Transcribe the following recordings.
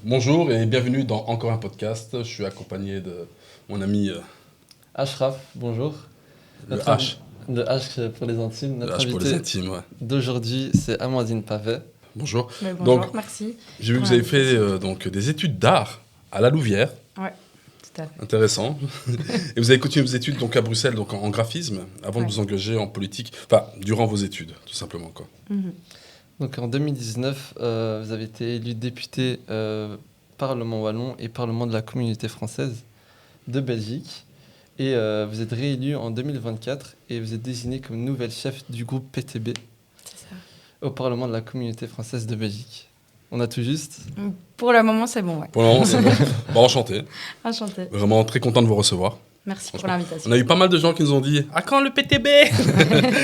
Bonjour et bienvenue dans encore un podcast. Je suis accompagné de mon ami Ashraf, bonjour. le H. Le H pour les intimes. Le Notre H pour les invité intimes, ouais. d'aujourd'hui, c'est Amandine Pavet. Bonjour. Mais bonjour, Donc, merci. j'ai vu que pour vous avez fait l'invitation. donc, des études d'art à la Louvière. Ouais, tout à fait. Intéressant. Et vous avez continué vos études donc, à Bruxelles donc, en graphisme avant de Ouais. vous engager en politique. Enfin, durant vos études, tout simplement. Quoi. Mhm. Donc en 2019, vous avez été élu député Parlement wallon et Parlement de la Communauté française de Belgique. Et vous êtes réélu en 2024 et vous êtes désigné comme nouvelle chef du groupe PTB C'est ça. au Parlement de la Communauté française de Belgique. On a tout juste. Pour le moment, c'est bon, ouais. Pour le moment, c'est bon. Bon, enchanté. Enchantée. Vraiment très content de vous recevoir. Merci pour Franchement, l'invitation. On a eu pas mal de gens qui nous ont dit à quand le PTB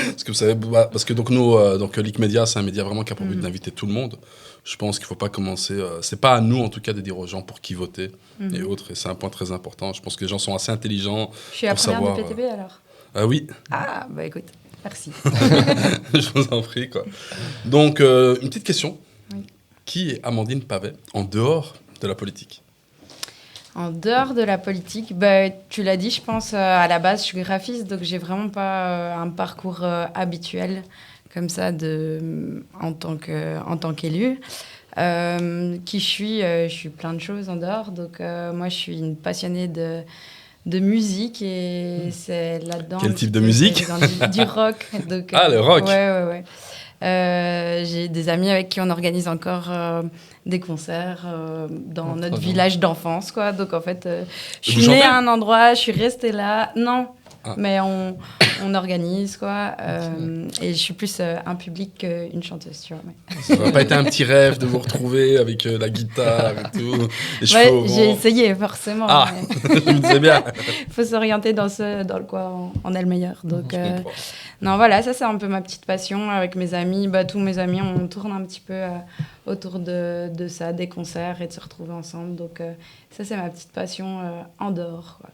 Parce que vous savez, parce que donc nous, donc Leak Media, c'est un média vraiment qui a pour but d'inviter tout le monde. Je pense qu'il faut pas commencer. C'est pas à nous en tout cas de dire aux gens pour qui voter et autres. Et c'est un point très important. Je pense que les gens sont assez intelligents. Je suis la pour première savoir, de PTB alors. Ah oui, Ah, bah écoute, merci. je vous en prie quoi. Donc une petite question. Oui. Qui est Amandine Pavet en dehors de la politique? En dehors de la politique, bah, tu l'as dit, je pense, à la base, je suis graphiste, donc j'ai vraiment pas un parcours habituel comme ça en tant qu'élue. Qui je suis plein de choses en dehors. Donc moi, je suis une passionnée de musique et c'est là-dedans. Quel un type petit de peu, musique? c'est dans du rock. Donc, Ah, le rock. Ouais. J'ai des amis avec qui on organise encore des concerts dans Oh, notre trop bien. village d'enfance, quoi. Donc en fait, je Vous suis née chantez? à un endroit, je suis restée là. Non. Ah. Mais on organise, quoi. Et je suis plus un public qu'une chanteuse, tu vois. Mais... Ça n'a pas été un petit rêve de vous retrouver avec la guitare et tout, les Ouais, cheveux au j'ai vent. essayé, forcément. Ah. mais Je me disais bien. faut s'orienter dans le quoi on est le meilleur. Donc, Je comprends. non, voilà, ça, c'est un peu ma petite passion. Avec mes amis, bah, tous mes amis, on tourne un petit peu autour de ça, des concerts et de se retrouver ensemble. Donc, ça, c'est ma petite passion en dehors, quoi.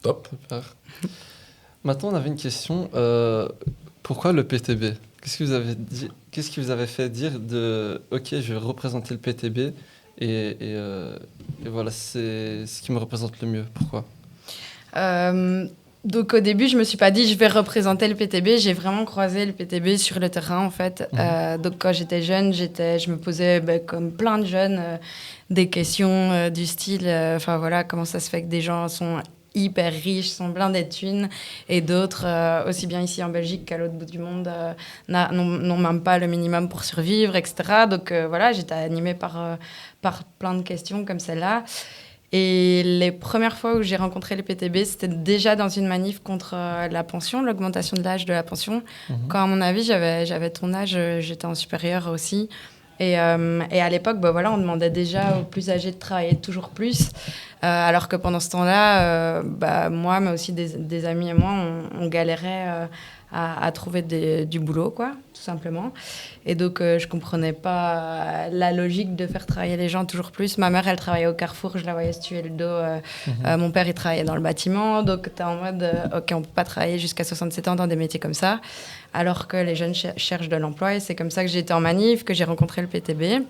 Top. Super. Maintenant, on avait une question. Pourquoi le PTB? Qu'est-ce qui vous avait fait dire de OK, je vais représenter le PTB et voilà, c'est ce qui me représente le mieux. Pourquoi? Donc au début, je me suis pas dit je vais représenter le PTB. J'ai vraiment croisé le PTB sur le terrain en fait. Donc quand j'étais jeune, je me posais comme plein de jeunes des questions du style, enfin voilà, comment ça se fait que des gens sont hyper riches, sont blindés de thunes, et d'autres, aussi bien ici en Belgique qu'à l'autre bout du monde, n'ont même pas le minimum pour survivre, etc. Donc voilà, j'étais animée par plein de questions comme celle-là. Et les premières fois où j'ai rencontré les PTB, c'était déjà dans une manif contre la pension, l'augmentation de l'âge de la pension. Quand, à mon avis, j'avais ton âge, j'étais en supérieur aussi. Et à l'époque, bah, voilà, on demandait déjà aux plus âgés de travailler toujours plus. Alors que pendant ce temps-là, bah, moi, mais aussi des amis et moi, on galérait à trouver du boulot, quoi, tout simplement. Et donc, je comprenais pas la logique de faire travailler les gens toujours plus. Ma mère, elle travaillait au Carrefour, je la voyais se tuer le dos. Mon père, il travaillait dans le bâtiment. Donc, tu es en mode, OK, on peut pas travailler jusqu'à 67 ans dans des métiers comme ça, alors que les jeunes cherchent de l'emploi. Et c'est comme ça que j'ai été en manif, que j'ai rencontré le PTB.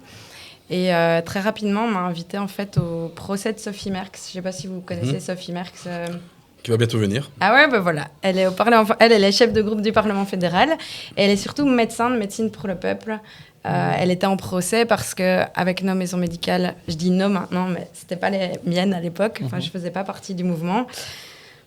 Et très rapidement, on m'a invitée en fait au procès de Sophie Merckx. Je sais pas si vous connaissez Sophie Merckx. Qui va bientôt venir. Ah ouais, ben voilà. Elle est au Parlement, elle est chef de groupe du Parlement fédéral. Et elle est surtout médecin de Médecine pour le peuple. Elle était en procès parce que avec nos maisons médicales, je dis nos maintenant, mais c'était pas les miennes à l'époque. Enfin, je faisais pas partie du mouvement.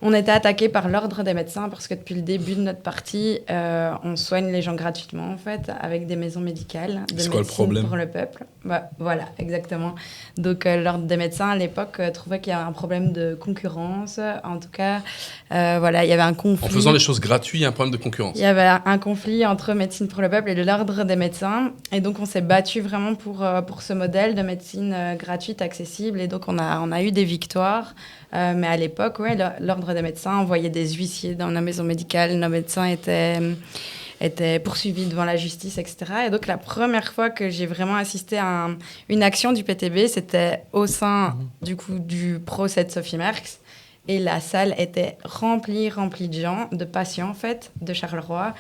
On était attaqué par l'ordre des médecins parce que depuis le début de notre parti, on soigne les gens gratuitement en fait avec des maisons médicales de C'est quoi le médecine problème? pour le peuple. Bah, voilà, exactement. Donc l'ordre des médecins à l'époque trouvait qu'il y avait un problème de concurrence. En tout cas, voilà, il y avait un conflit. En faisant les choses gratuites, il y a un problème de concurrence. Il y avait un conflit entre Médecine pour le peuple et l'ordre des médecins. Et donc, on s'est battu vraiment pour ce modèle de médecine gratuite, accessible. Et donc, on a eu des victoires. Mais à l'époque, ouais, l'ordre des médecins envoyait des huissiers dans nos maisons médicales. Nos médecins étaient poursuivis devant la justice, etc. Et donc, la première fois que j'ai vraiment assisté à une action du PTB, c'était au sein du procès de Sophie Merckx. Et la salle était remplie de gens, de patients, en fait, de Charleroi,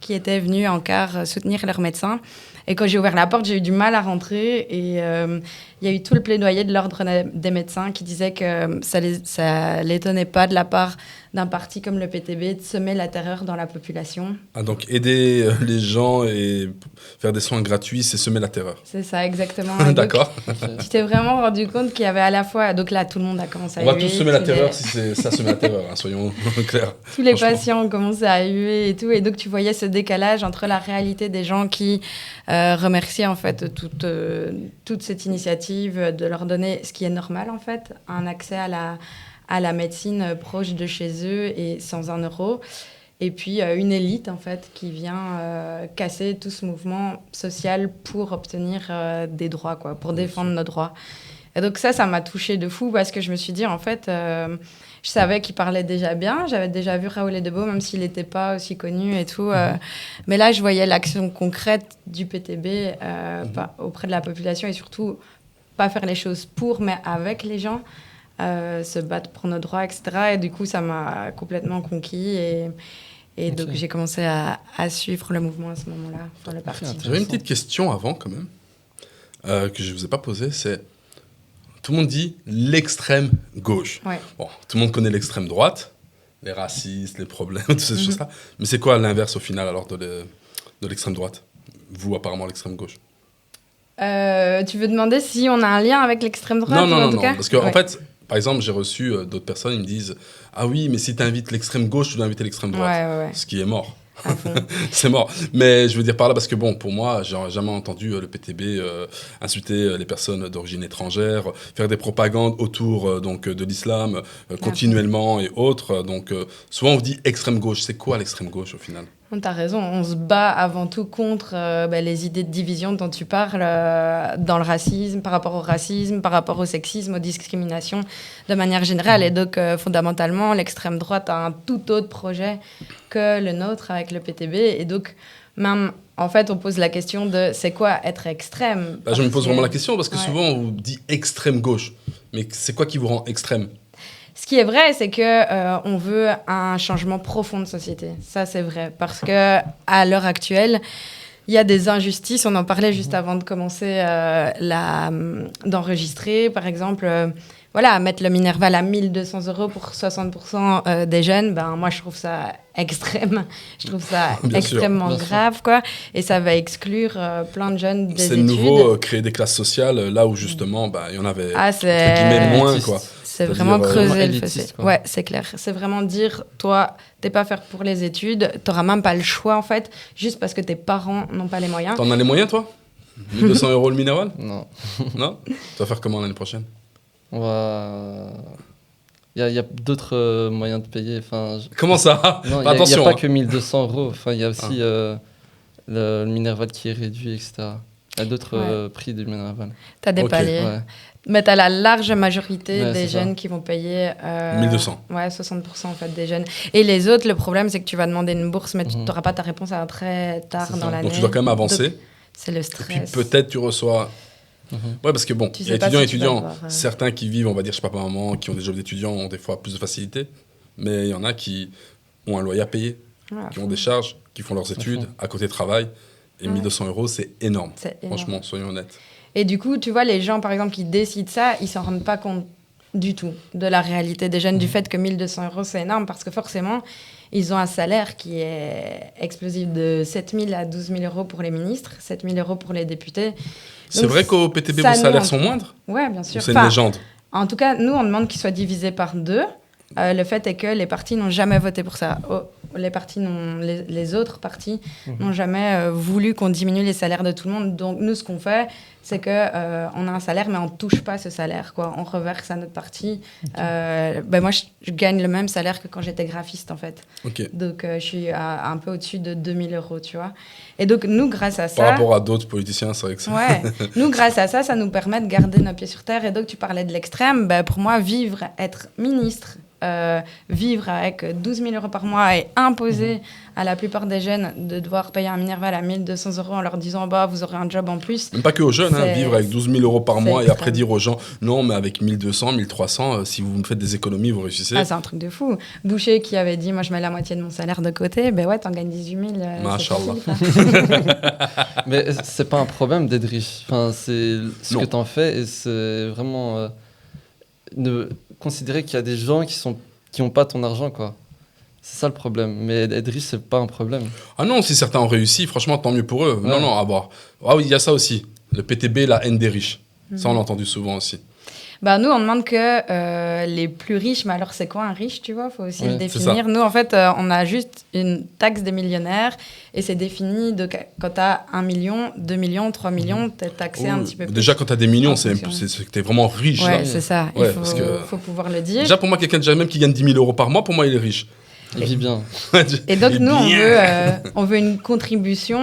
qui étaient venus en car soutenir leurs médecins. Et quand j'ai ouvert la porte, j'ai eu du mal à rentrer. Et il y a eu tout le plaidoyer de l'ordre des médecins qui disait que ça l'étonnait pas de la part d'un parti comme le PTB de semer la terreur dans la population. Ah, donc aider les gens et faire des soins gratuits, c'est semer la terreur. C'est ça, exactement. Et D'accord. donc, tu t'es vraiment rendu compte qu'il y avait à la fois... Donc là, tout le monde a commencé à On va huer. tous semer la terreur si c'est ça, semer la terreur, hein, soyons clairs. Tous les Franchement. patients ont commencé à huer et tout. Et donc, tu voyais ce décalage entre la réalité des gens qui remerciaient en fait toute cette initiative de leur donner ce qui est normal en fait, un accès à la médecine proche de chez eux et sans 1 euro. Et puis une élite en fait qui vient casser tout ce mouvement social pour obtenir des droits, quoi, pour défendre nos droits. Et donc ça m'a touchée de fou parce que je me suis dit en fait, je savais qu'il parlait déjà bien, j'avais déjà vu Raoul Edebo même s'il n'était pas aussi connu et tout. Mais là je voyais l'action concrète du PTB auprès de la population et surtout pas faire les choses pour mais avec les gens. Se battre pour nos droits, etc. Et du coup, ça m'a complètement conquis. Et donc, j'ai commencé à suivre le mouvement à ce moment-là, enfin, le parti. J'avais une petite question avant, quand même, que je ne vous ai pas posée. C'est, tout le monde dit l'extrême gauche. Ouais. Bon, tout le monde connaît l'extrême droite, les racistes, les problèmes, toutes ces choses-là. Mais c'est quoi l'inverse, au final, alors, de l'extrême droite? Vous, apparemment, l'extrême gauche. Tu veux demander si on a un lien avec l'extrême droite? Non, en tout cas parce que, en fait... Par exemple, j'ai reçu d'autres personnes, ils me disent « Ah oui, mais si tu invites l'extrême gauche, tu dois inviter l'extrême droite. Ouais. Ce qui est mort. C'est mort. Mais je veux dire par là, parce que bon, pour moi, j'ai jamais entendu le PTB insulter les personnes d'origine étrangère, faire des propagandes autour donc, de l'islam continuellement et autres. Donc souvent on vous dit extrême gauche. C'est quoi l'extrême gauche au final? T'as raison, on se bat avant tout contre les idées de division dont tu parles dans le racisme, par rapport au racisme, par rapport au sexisme, aux discriminations de manière générale. Et donc, fondamentalement, l'extrême droite a un tout autre projet que le nôtre avec le PTB. Et donc, même, en fait, on pose la question de c'est quoi être extrême? Je me pose vraiment la question parce que souvent on vous dit extrême gauche. Mais c'est quoi qui vous rend extrême? Ce qui est vrai, c'est que on veut un changement profond de société. Ça, c'est vrai. Parce que à l'heure actuelle, il y a des injustices. On en parlait juste avant de commencer d'enregistrer. Par exemple, mettre le Minerval à 1 200 € pour 60% des jeunes, moi, je trouve ça extrême. Je trouve ça extrêmement grave, quoi. Et ça va exclure plein de jeunes des études. C'est de nouveau créer des classes sociales là où, justement, il y en avait, entre guillemets, moins, quoi. C'est vraiment creuser le fossé. Ouais, c'est clair. C'est vraiment dire, toi, t'es pas fait pour les études, t'auras même pas le choix, en fait, juste parce que tes parents n'ont pas les moyens. T'en as les moyens, toi? 1 200 € le Minerval? Non. Non? Tu vas faire comment l'année prochaine? On va... Il y a d'autres moyens de payer. Comment ça? Non, attention. Il n'y a pas que 1 200 €. Il y a aussi le Minerval qui est réduit, etc. Il y a d'autres prix du Minerval. T'as des paliers. Ouais. Mais t'as la large majorité des jeunes qui vont payer... 1200. Ouais, 60% en fait des jeunes. Et les autres, le problème, c'est que tu vas demander une bourse, mais tu n'auras pas ta réponse à très tard dans l'année. Donc tu dois quand même avancer. Donc, c'est le stress. Et puis peut-être tu reçois... Ouais, parce que bon, il y a étudiants, certains qui vivent, on va dire, je sais pas, par maman, qui ont des jobs d'étudiants, ont des fois plus de facilité. Mais il y en a qui ont un loyer à payer, qui ont des charges, qui font leurs études, à côté travaillent. Et 1 200 €, c'est énorme. Franchement, soyons honnêtes. Et du coup, tu vois, les gens, par exemple, qui décident ça, ils s'en rendent pas compte du tout de la réalité des jeunes, du fait que 1 200 €, c'est énorme, parce que forcément, ils ont un salaire qui est explosif de 7 000 à 12 000 € pour les ministres, 7 000 € pour les députés. C'est vrai qu'au PTB, vos salaires sont moindres? Oui, bien sûr. Ou c'est une légende? En tout cas, nous, on demande qu'ils soient divisés par 2. Le fait est que les partis n'ont jamais voté pour ça. Les autres partis n'ont jamais voulu qu'on diminue les salaires de tout le monde. Donc, nous, ce qu'on fait, c'est qu'on a un salaire, mais on ne touche pas ce salaire, quoi. On reverse à notre parti. Moi, je gagne le même salaire que quand j'étais graphiste, en fait. Donc, je suis un peu au-dessus de 2 000 €, tu vois. Et donc, nous, grâce à ça... Par rapport à d'autres politiciens, c'est vrai que c'est... Ouais. Nous, grâce à ça, ça nous permet de garder nos pieds sur terre. Et donc, tu parlais de l'extrême. Pour moi, vivre, être ministre vivre avec 12 000 euros par mois et imposer à la plupart des jeunes de devoir payer un Minerval à 1 200 € en leur disant bah, vous aurez un job en plus. Même pas que aux jeunes, vivre avec 12 000 euros par mois et après extrême. dire aux gens non, mais avec 1200, 1300, si vous me faites des économies, vous réussissez. Ah, c'est un truc de fou. Boucher qui avait dit moi je mets la moitié de mon salaire de côté, ben ouais, t'en gagnes 18 000. Machallah. Mais c'est pas un problème d'être riche. Enfin, c'est ce Non. que t'en fais et c'est vraiment de considérer qu'il y a des gens qui ont pas ton argent, quoi. C'est ça le problème. Mais être riche, c'est pas un problème. Ah non, si certains ont réussi, franchement, tant mieux pour eux. Ouais. Non, non, à voir. Ah oui, il y a ça aussi. Le PTB, la haine des riches. Ça, on l'a entendu souvent aussi. Bah, nous, on demande que les plus riches, mais alors c'est quoi un riche, tu vois? Faut aussi Ouais, le c'est définir. Nous, en fait, on a juste une taxe des millionnaires et c'est défini de quand tu as 1 million, 2 millions, 3 millions, tu es taxé un petit peu plus. Déjà, quand tu as des millions, En c'est fonction. que tu es vraiment riche. Ouais, là. c'est ça. Ouais, Il parce que- faut pouvoir le dire. Déjà, pour moi, quelqu'un déjà même qui gagne 10 000 euros par mois, pour moi, il est riche. Il vit bien. Et donc, Il est nous, bien. on veut une contribution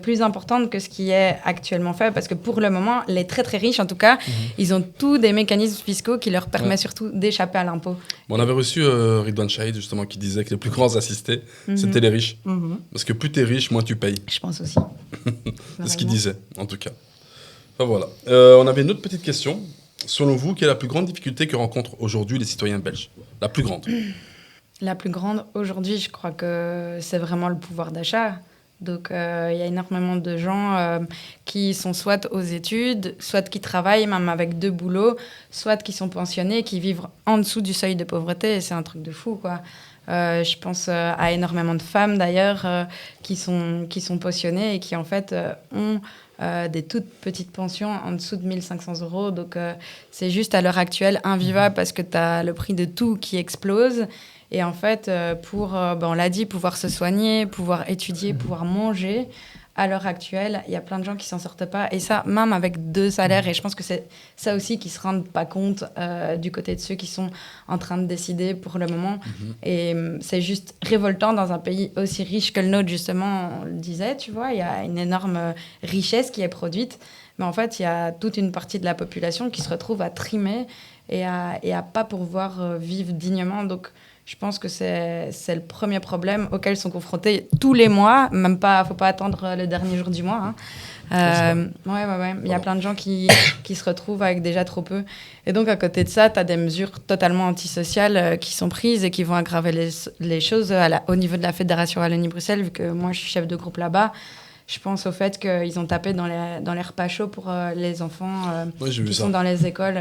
plus importante que ce qui est actuellement fait. Parce que pour le moment, les très, très riches, en tout cas, ils ont tous des mécanismes fiscaux qui leur permettent surtout d'échapper à l'impôt. Bon, on avait reçu Ridwan Shahid, justement, qui disait que les plus grands assistés, c'était les riches. Parce que plus tu es riche, moins tu payes. Je pense aussi. C'est ce qu'il disait, en tout cas. Enfin, voilà. On avait une autre petite question. Selon vous, quelle est la plus grande difficulté que rencontrent aujourd'hui les citoyens belges? La plus grande. La plus grande, aujourd'hui, je crois que c'est vraiment le pouvoir d'achat. Donc, il y a énormément de gens qui sont soit aux études, soit qui travaillent même avec 2 boulots, soit qui sont pensionnés, qui vivent en dessous du seuil de pauvreté. Et c'est un truc de fou, quoi. Je pense à énormément de femmes, d'ailleurs, qui sont pensionnées et qui, en fait, ont des toutes petites pensions en dessous de 1 500 €. Donc, c'est juste à l'heure actuelle invivable parce que tu as le prix de tout qui explose. Et en fait, pour, on l'a dit, pouvoir se soigner, pouvoir étudier, pouvoir manger, à l'heure actuelle, il y a plein de gens qui s'en sortent pas. Et ça, même avec 2 salaires. Et je pense que c'est ça aussi qui se rendent pas compte du côté de ceux qui sont en train de décider pour le moment. Et c'est juste révoltant dans un pays aussi riche que le nôtre, justement, on le disait, tu vois. Il y a une énorme richesse qui est produite. Mais en fait, il y a toute une partie de la population qui se retrouve à trimer et à pas pouvoir vivre dignement. Donc, je pense que c'est le premier problème auquel sont confrontés tous les mois. Même pas, faut pas attendre le dernier jour du mois. Ouais. Il y a plein de gens qui se retrouvent avec déjà trop peu. Et donc, à côté de ça, tu as des mesures totalement antisociales qui sont prises et qui vont aggraver les choses au niveau de la Fédération Wallonie-Bruxelles, vu que moi, je suis chef de groupe là-bas. Je pense au fait qu'ils ont tapé dans les repas chauds pour les enfants qui sont dans les écoles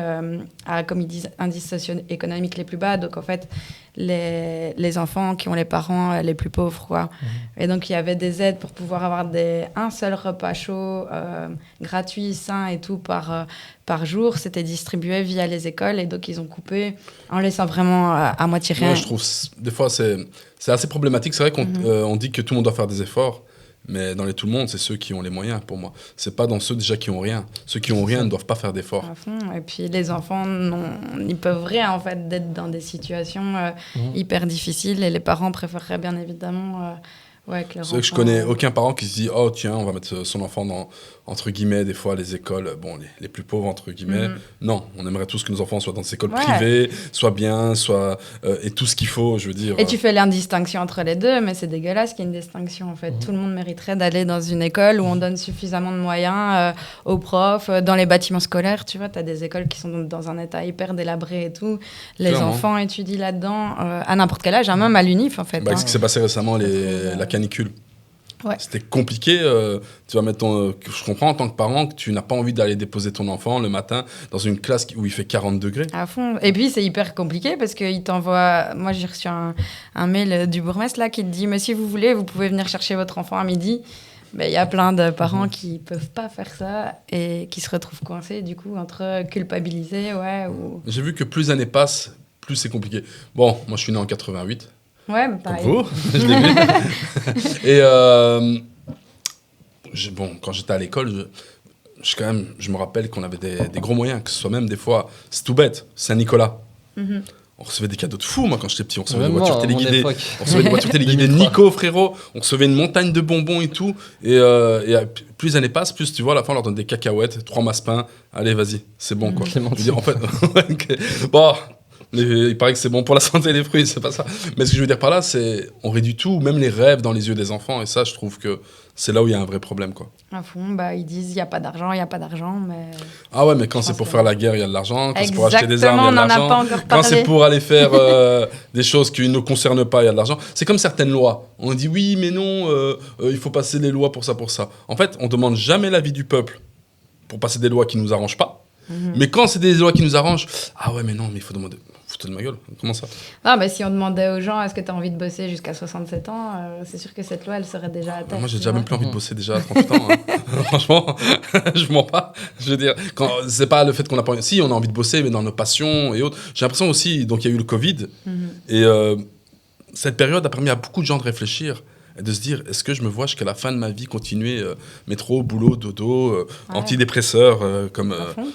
à, comme ils disent, indices socio-économiques les plus bas. Donc, en fait, les enfants qui ont les parents les plus pauvres, quoi. Et donc, il y avait des aides pour pouvoir avoir un seul repas chaud, gratuit, sain et tout, par jour. C'était distribué via les écoles. Et donc, ils ont coupé en laissant vraiment à moitié rien. Moi, je trouve, des fois, c'est assez problématique. C'est vrai qu'on on dit que tout le monde doit faire des efforts. Mais dans tout le monde, c'est ceux qui ont les moyens, pour moi. C'est pas dans ceux déjà qui ont rien. Ceux qui ont rien ne doivent pas faire d'efforts. À fond. Et puis les enfants, ils peuvent rien en fait d'être dans des situations hyper difficiles. Et les parents préféreraient bien évidemment que leur C'est vrai que je connais aucun parent qui se dit oh tiens, on va mettre son enfant dans, entre guillemets, des fois les écoles, bon, les plus pauvres entre guillemets. Non, on aimerait tous que nos enfants soient dans des écoles privées, soient bien, et tout ce qu'il faut, je veux dire. Et tu fais l'indistinction entre les deux, mais c'est dégueulasse qu'il y ait une distinction en fait. Tout le monde mériterait d'aller dans une école où on donne suffisamment de moyens aux profs, dans les bâtiments scolaires, tu vois, tu as des écoles qui sont dans un état hyper délabré et tout. Les enfants étudient là-dedans à n'importe quel âge, même à l'UNIF en fait. Ce qui s'est passé récemment, la canicule. Ouais. C'était compliqué. Tu vas mettre je comprends en tant que parent que tu n'as pas envie d'aller déposer ton enfant le matin dans une classe où il fait 40 degrés. À fond. Et puis c'est hyper compliqué parce qu'il t'envoie. Moi j'ai reçu un mail du bourgmestre là qui te dit mais si vous voulez vous pouvez venir chercher votre enfant à midi. Il y a plein de parents qui peuvent pas faire ça et qui se retrouvent coincés du coup entre culpabiliser ou. J'ai vu que plus les années passent, plus c'est compliqué. Bon, moi je suis né en 88. Ouais, mais pareil. Comme vous, je l'ai vu. Et quand j'étais à l'école, je me rappelle qu'on avait des gros moyens, que ce soit même des fois, c'est tout bête, Saint-Nicolas. On recevait des cadeaux de fou, moi, quand j'étais petit. On recevait des voitures téléguidées. On recevait des voitures téléguidées Nico, frérot. On recevait une montagne de bonbons et tout. Et plus les années passent, plus tu vois, à la fin, on leur donne des cacahuètes, 3 masses pain. Allez, vas-y, c'est bon, quoi. Je veux dire, en fait, bon, Il paraît que c'est bon pour la santé, les fruits, c'est pas ça. Mais ce que je veux dire par là, c'est on réduit tout, même les rêves dans les yeux des enfants. Et ça, je trouve que c'est là où il y a un vrai problème, quoi. À fond, ils disent il n'y a pas d'argent, il n'y a pas d'argent, mais... Ah ouais, mais quand Je c'est pense pour que- faire la guerre, il y a de l'argent. Quand c'est pour acheter des armes, il y a Exactement, de on n'en a l'argent. pas encore Quand c'est parlé. pour aller faire des choses qui ne nous concernent pas, il y a de l'argent. C'est comme certaines lois. On dit oui, mais non, il faut passer des lois pour ça, pour ça. En fait, on demande jamais l'avis du peuple pour passer des lois qui nous arrangent pas. Mais quand c'est des lois qui nous arrangent, ah ouais, mais non, mais il faut demander. Foutez de ma gueule. Comment ça? Non, mais si on demandait aux gens est-ce que tu as envie de bosser jusqu'à 67 ans, c'est sûr que cette loi, elle serait déjà à terre. Moi, j'ai tu déjà vois. même plus envie de bosser déjà à 38 ans. Hein. Franchement, je mens pas. Je veux dire, c'est pas le fait qu'on n'a pas envie. Si, on a envie de bosser, mais dans nos passions et autres. J'ai l'impression aussi, donc il y a eu le Covid. Et cette période a permis à beaucoup de gens de réfléchir et de se dire, est-ce que je me vois jusqu'à la fin de ma vie continuer métro, boulot, dodo, antidépresseurs, comme À fond.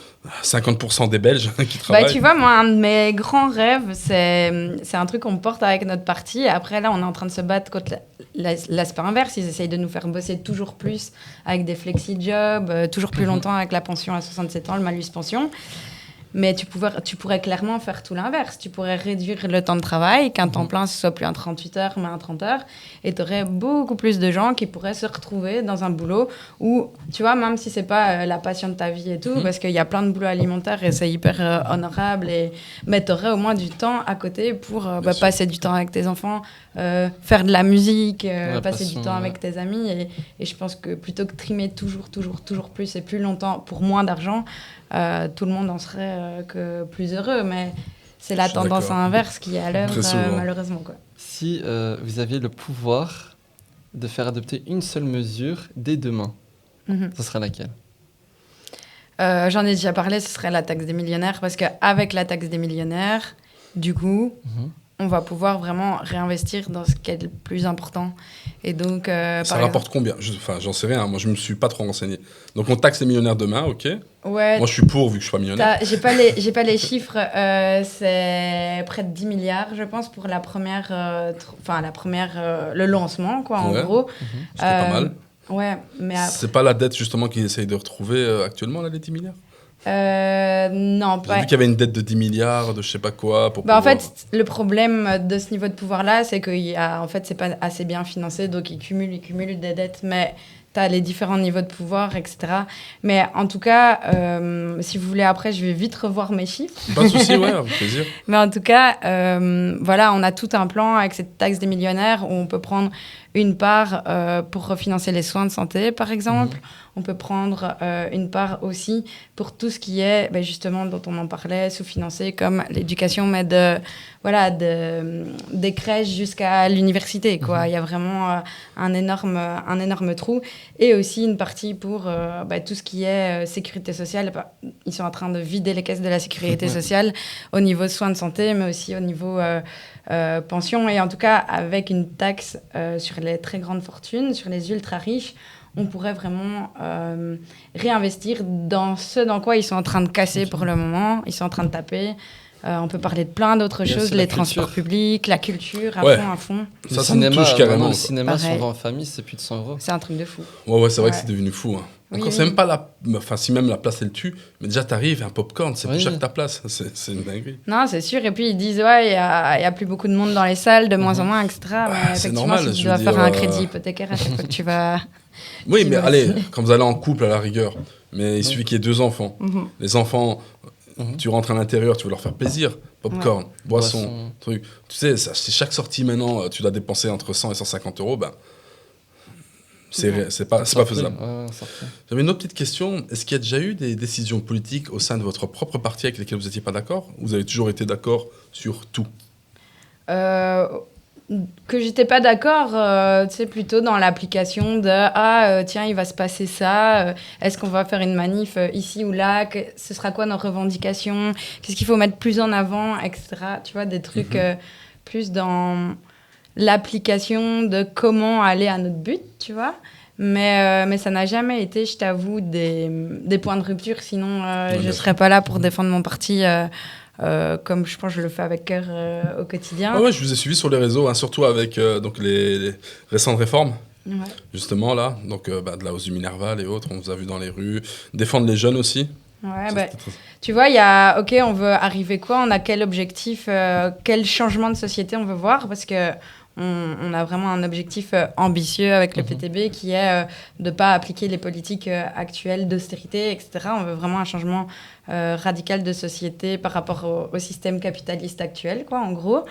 50% des Belges qui travaillent. Tu vois, moi, un de mes grands rêves, c'est un truc qu'on porte avec notre parti. Et après, là, on est en train de se battre contre l'aspect inverse. Ils essayent de nous faire bosser toujours plus avec des flexi-jobs, toujours plus longtemps avec la pension à 67 ans, le malus pension. Mais tu pourrais clairement faire tout l'inverse. Tu pourrais réduire le temps de travail, qu'un temps plein, ce soit plus un 38 heures, mais un 30 heures. Et tu aurais beaucoup plus de gens qui pourraient se retrouver dans un boulot où, tu vois, même si c'est pas la passion de ta vie et tout, parce qu'il y a plein de boulots alimentaires et c'est hyper honorable, mais tu aurais au moins du temps à côté pour passer du temps avec tes enfants, faire de la musique, passer du temps avec tes amis. Et je pense que plutôt que trimer toujours plus et plus longtemps pour moins d'argent, tout le monde en serait que plus heureux, mais c'est la tendance inverse qui est à l'œuvre, malheureusement, quoi. Si vous aviez le pouvoir de faire adopter une seule mesure dès demain, ce serait laquelle? J'en ai déjà parlé, ce serait la taxe des millionnaires, parce qu'avec la taxe des millionnaires, du coup, on va pouvoir vraiment réinvestir dans ce qui est le plus important. Et donc, ça rapporte combien? J'en sais rien, moi je me suis pas trop renseigné. Donc on taxe les millionnaires demain, ok. Ouais. Moi je suis pour, vu que je suis pas millionnaire. J'ai pas les chiffres, c'est près de 10 milliards, je pense, pour la première, le lancement, quoi, en gros. C'est pas mal. Ouais, mais après... C'est pas la dette justement qu'ils essayent de retrouver actuellement, là, les 10 milliards? Non, J'ai vu qu'il y avait une dette de 10 milliards, de je sais pas quoi. En fait, le problème de ce niveau de pouvoir-là, c'est que c'est pas assez bien financé, donc ils cumulent des dettes, mais tu as les différents niveaux de pouvoir, etc. Mais en tout cas, si vous voulez, après, je vais vite revoir mes chiffres. Pas de souci, ouais, avec plaisir. Mais en tout cas, voilà, on a tout un plan avec cette taxe des millionnaires où on peut prendre une part pour refinancer les soins de santé, par exemple. On peut prendre une part aussi pour tout ce qui est, justement, dont on en parlait, sous-financé, comme l'éducation, mais des crèches jusqu'à l'université, quoi. Il y a vraiment un énorme trou. Et aussi une partie pour tout ce qui est sécurité sociale. Ils sont en train de vider les caisses de la sécurité sociale au niveau soins de santé, mais aussi au niveau pension. Et en tout cas, avec une taxe sur les très grandes fortunes, sur les ultra-riches, on pourrait vraiment réinvestir dans ce dans quoi ils sont en train de casser pour le moment. Ils sont en train de taper. On peut parler de plein d'autres choses, les transports publics, la culture, à fond. Ça me touche carrément. Le cinéma, si on va en famille, c'est plus de 100 €. C'est un truc de fou. Ouais, c'est vrai que c'est devenu fou. Hein. Oui, Encore, c'est même pas si même la place elle tue, mais déjà t'arrives, un popcorn, c'est plus cher que ta place. C'est une dinguerie. Non, c'est sûr. Et puis ils disent, il y a plus beaucoup de monde dans les salles, de moins en moins, etc. Mais c'est effectivement, normal, si tu dois faire un crédit hypothécaire à chaque fois que tu vas... Oui, mais allez, quand vous allez en couple à la rigueur, mais il suffit qu'il y ait 2 enfants. Les enfants, tu rentres à l'intérieur, tu veux leur faire plaisir. Popcorn, boisson, truc. Tu sais, c'est chaque sortie maintenant, tu dois dépenser entre 100 et 150 €. C'est pas faisable. J'avais une autre petite question. Est-ce qu'il y a déjà eu des décisions politiques au sein de votre propre parti avec lesquelles vous n'étiez pas d'accord? Ou vous avez toujours été d'accord sur tout? Que j'étais pas d'accord, plutôt dans l'application de tiens, il va se passer ça, est-ce qu'on va faire une manif ici ou là, ce sera quoi nos revendications, qu'est-ce qu'il faut mettre plus en avant, etc. Tu vois, des trucs plus dans l'application de comment aller à notre but, tu vois. Mais ça n'a jamais été, je t'avoue, des points de rupture, sinon je serais pas là pour défendre mon parti. Comme je pense que je le fais avec cœur au quotidien. Ouais, je vous ai suivi sur les réseaux, surtout avec donc les récentes réformes, justement là, donc de la hausse du Minerval et autres, on vous a vu dans les rues, défendre les jeunes aussi, Ouais, Ça, bah, c'était très- tu vois, il y a, ok, on veut arriver quoi? On a quel objectif, quel changement de société on veut voir? Parce que on a vraiment un objectif ambitieux avec le Mhm. PTB qui est de ne pas appliquer les politiques actuelles d'austérité, etc. On veut vraiment un changement radical de société par rapport au système capitaliste actuel, quoi, en gros.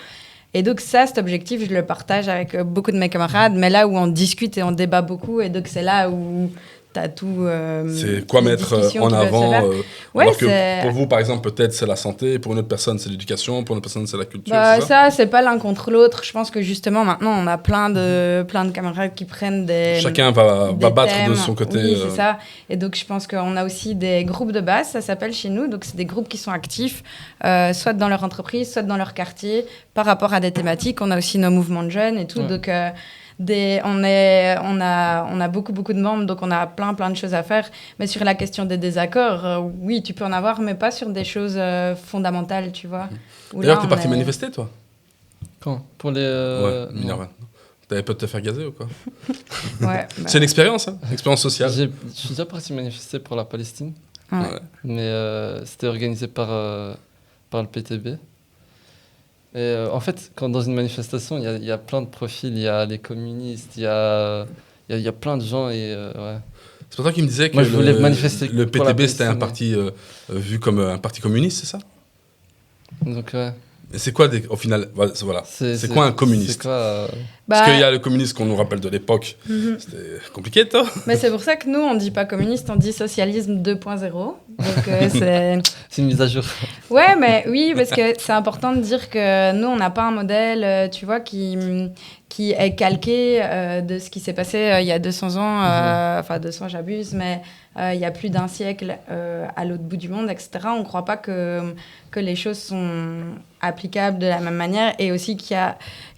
Et donc ça, cet objectif, je le partage avec beaucoup de mes camarades, mais là où on discute et on débat beaucoup, et donc c'est là où tu as tout... C'est quoi les mettre discussions en qui doivent se avant faire. Ouais, alors que c'est- pour vous, par exemple, peut-être c'est la santé, pour une autre personne c'est l'éducation, pour une autre personne c'est la culture. Bah, c'est ça ça, c'est pas l'un contre l'autre. Je pense que justement, maintenant, on a plein de camarades qui prennent Chacun va des battre thèmes. de son côté. Oui, c'est ça. Et donc, je pense qu'on a aussi des groupes de base, ça s'appelle chez nous. Donc, c'est des groupes qui sont actifs, soit dans leur entreprise, soit dans leur quartier, par rapport à des thématiques. On a aussi nos mouvements de jeunes et tout. Ouais. Donc, on a beaucoup de membres, donc on a plein de choses à faire. Mais sur la question des désaccords, oui, tu peux en avoir, mais pas sur des choses fondamentales, tu vois. Où D'ailleurs, là, t'es on parti est- manifester, toi Quand? Pour les. Ouais, non. Minerva. T'avais peur de te faire gazer ou quoi Ouais, bah, C'est une expérience, hein, une expérience sociale. Je suis déjà parti manifester pour la Palestine, ouais. Ouais. mais c'était organisé par le PTB. Et en fait, quand dans une manifestation, il y a plein de profils. Il y a les communistes, il y a plein de gens. Et, ouais. C'est pour toi qui me disais que Moi, je voulais manifester le pour la PTB c'était un Palestine, parti vu comme un parti communiste, c'est ça Donc, ouais. Et c'est quoi au final voilà, c'est quoi un communiste C'est quoi Parce Bah, qu'il y a le communiste qu'on nous rappelle de l'époque. mhm. C'était compliqué, toi Mais c'est pour ça que nous, on dit pas communiste, on dit socialisme 2.0. Donc, c'est... C'est une mise à jour. Ouais, mais oui, parce que c'est important de dire que nous, on n'a pas un modèle, tu vois, qui est calqué de ce qui s'est passé il y a 200 ans, enfin 200, j'abuse, mais il y a plus d'un siècle à l'autre bout du monde, etc. On ne croit pas que les choses sont applicables de la même manière et aussi qu'il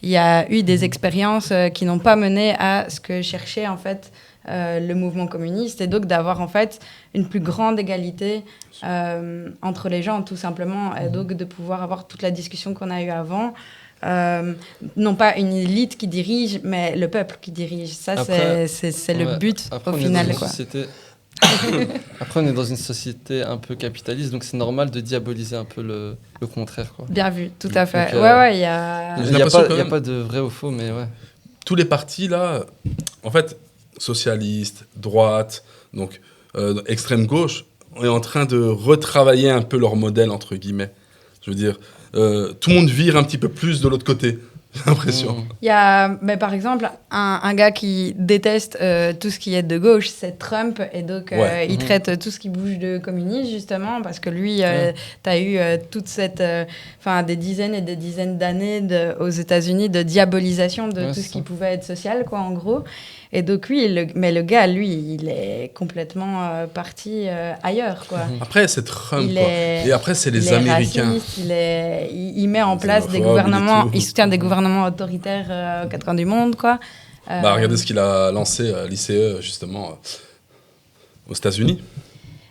y a eu des expériences qui n'ont pas mené à ce que cherchait en fait le mouvement communiste et donc d'avoir en fait une plus grande égalité entre les gens tout simplement et donc de pouvoir avoir toute la discussion qu'on a eue avant. Non pas une élite qui dirige, mais le peuple qui dirige. Ça, Après, c'est le ouais, but après, au on est final. dans une Quoi. société... Après, on est dans une société un peu capitaliste, donc c'est normal de diaboliser un peu le contraire. Quoi. Bien vu, tout à fait. Donc, ouais, il y a... J'ai Il n'y a, l'impression quand pas- il y a même- pas de vrai ou faux, mais ouais. Tous les partis, là, en fait, socialistes, droite, donc extrême gauche, on est en train de retravailler un peu leur modèle, entre guillemets. Je veux dire, tout le monde vire un petit peu plus de l'autre côté, j'ai l'impression. Mmh. Il y a, mais par exemple, un gars qui déteste tout ce qui est de gauche, c'est Trump. Et donc, Ouais. il Mhm. traite tout ce qui bouge de communiste, justement, parce que lui, Ouais. tu as eu toute cette... Enfin, des dizaines et des dizaines d'années aux États-Unis de diabolisation de Ouais, tout c'est ce qui ça. pouvait être social, quoi, en gros. Et donc, oui, mais le gars, lui, il est complètement parti ailleurs, quoi. Mhm. Après, c'est Trump, Il quoi. est- Et après, c'est Il les est Américains. raciste, il met en place des Xénophobe, gouvernements, il est tout. il soutient des gouvernements autoritaires aux quatre coins du monde, quoi. Bah, regardez ce qu'il a lancé à l'ICE, justement, aux États-Unis.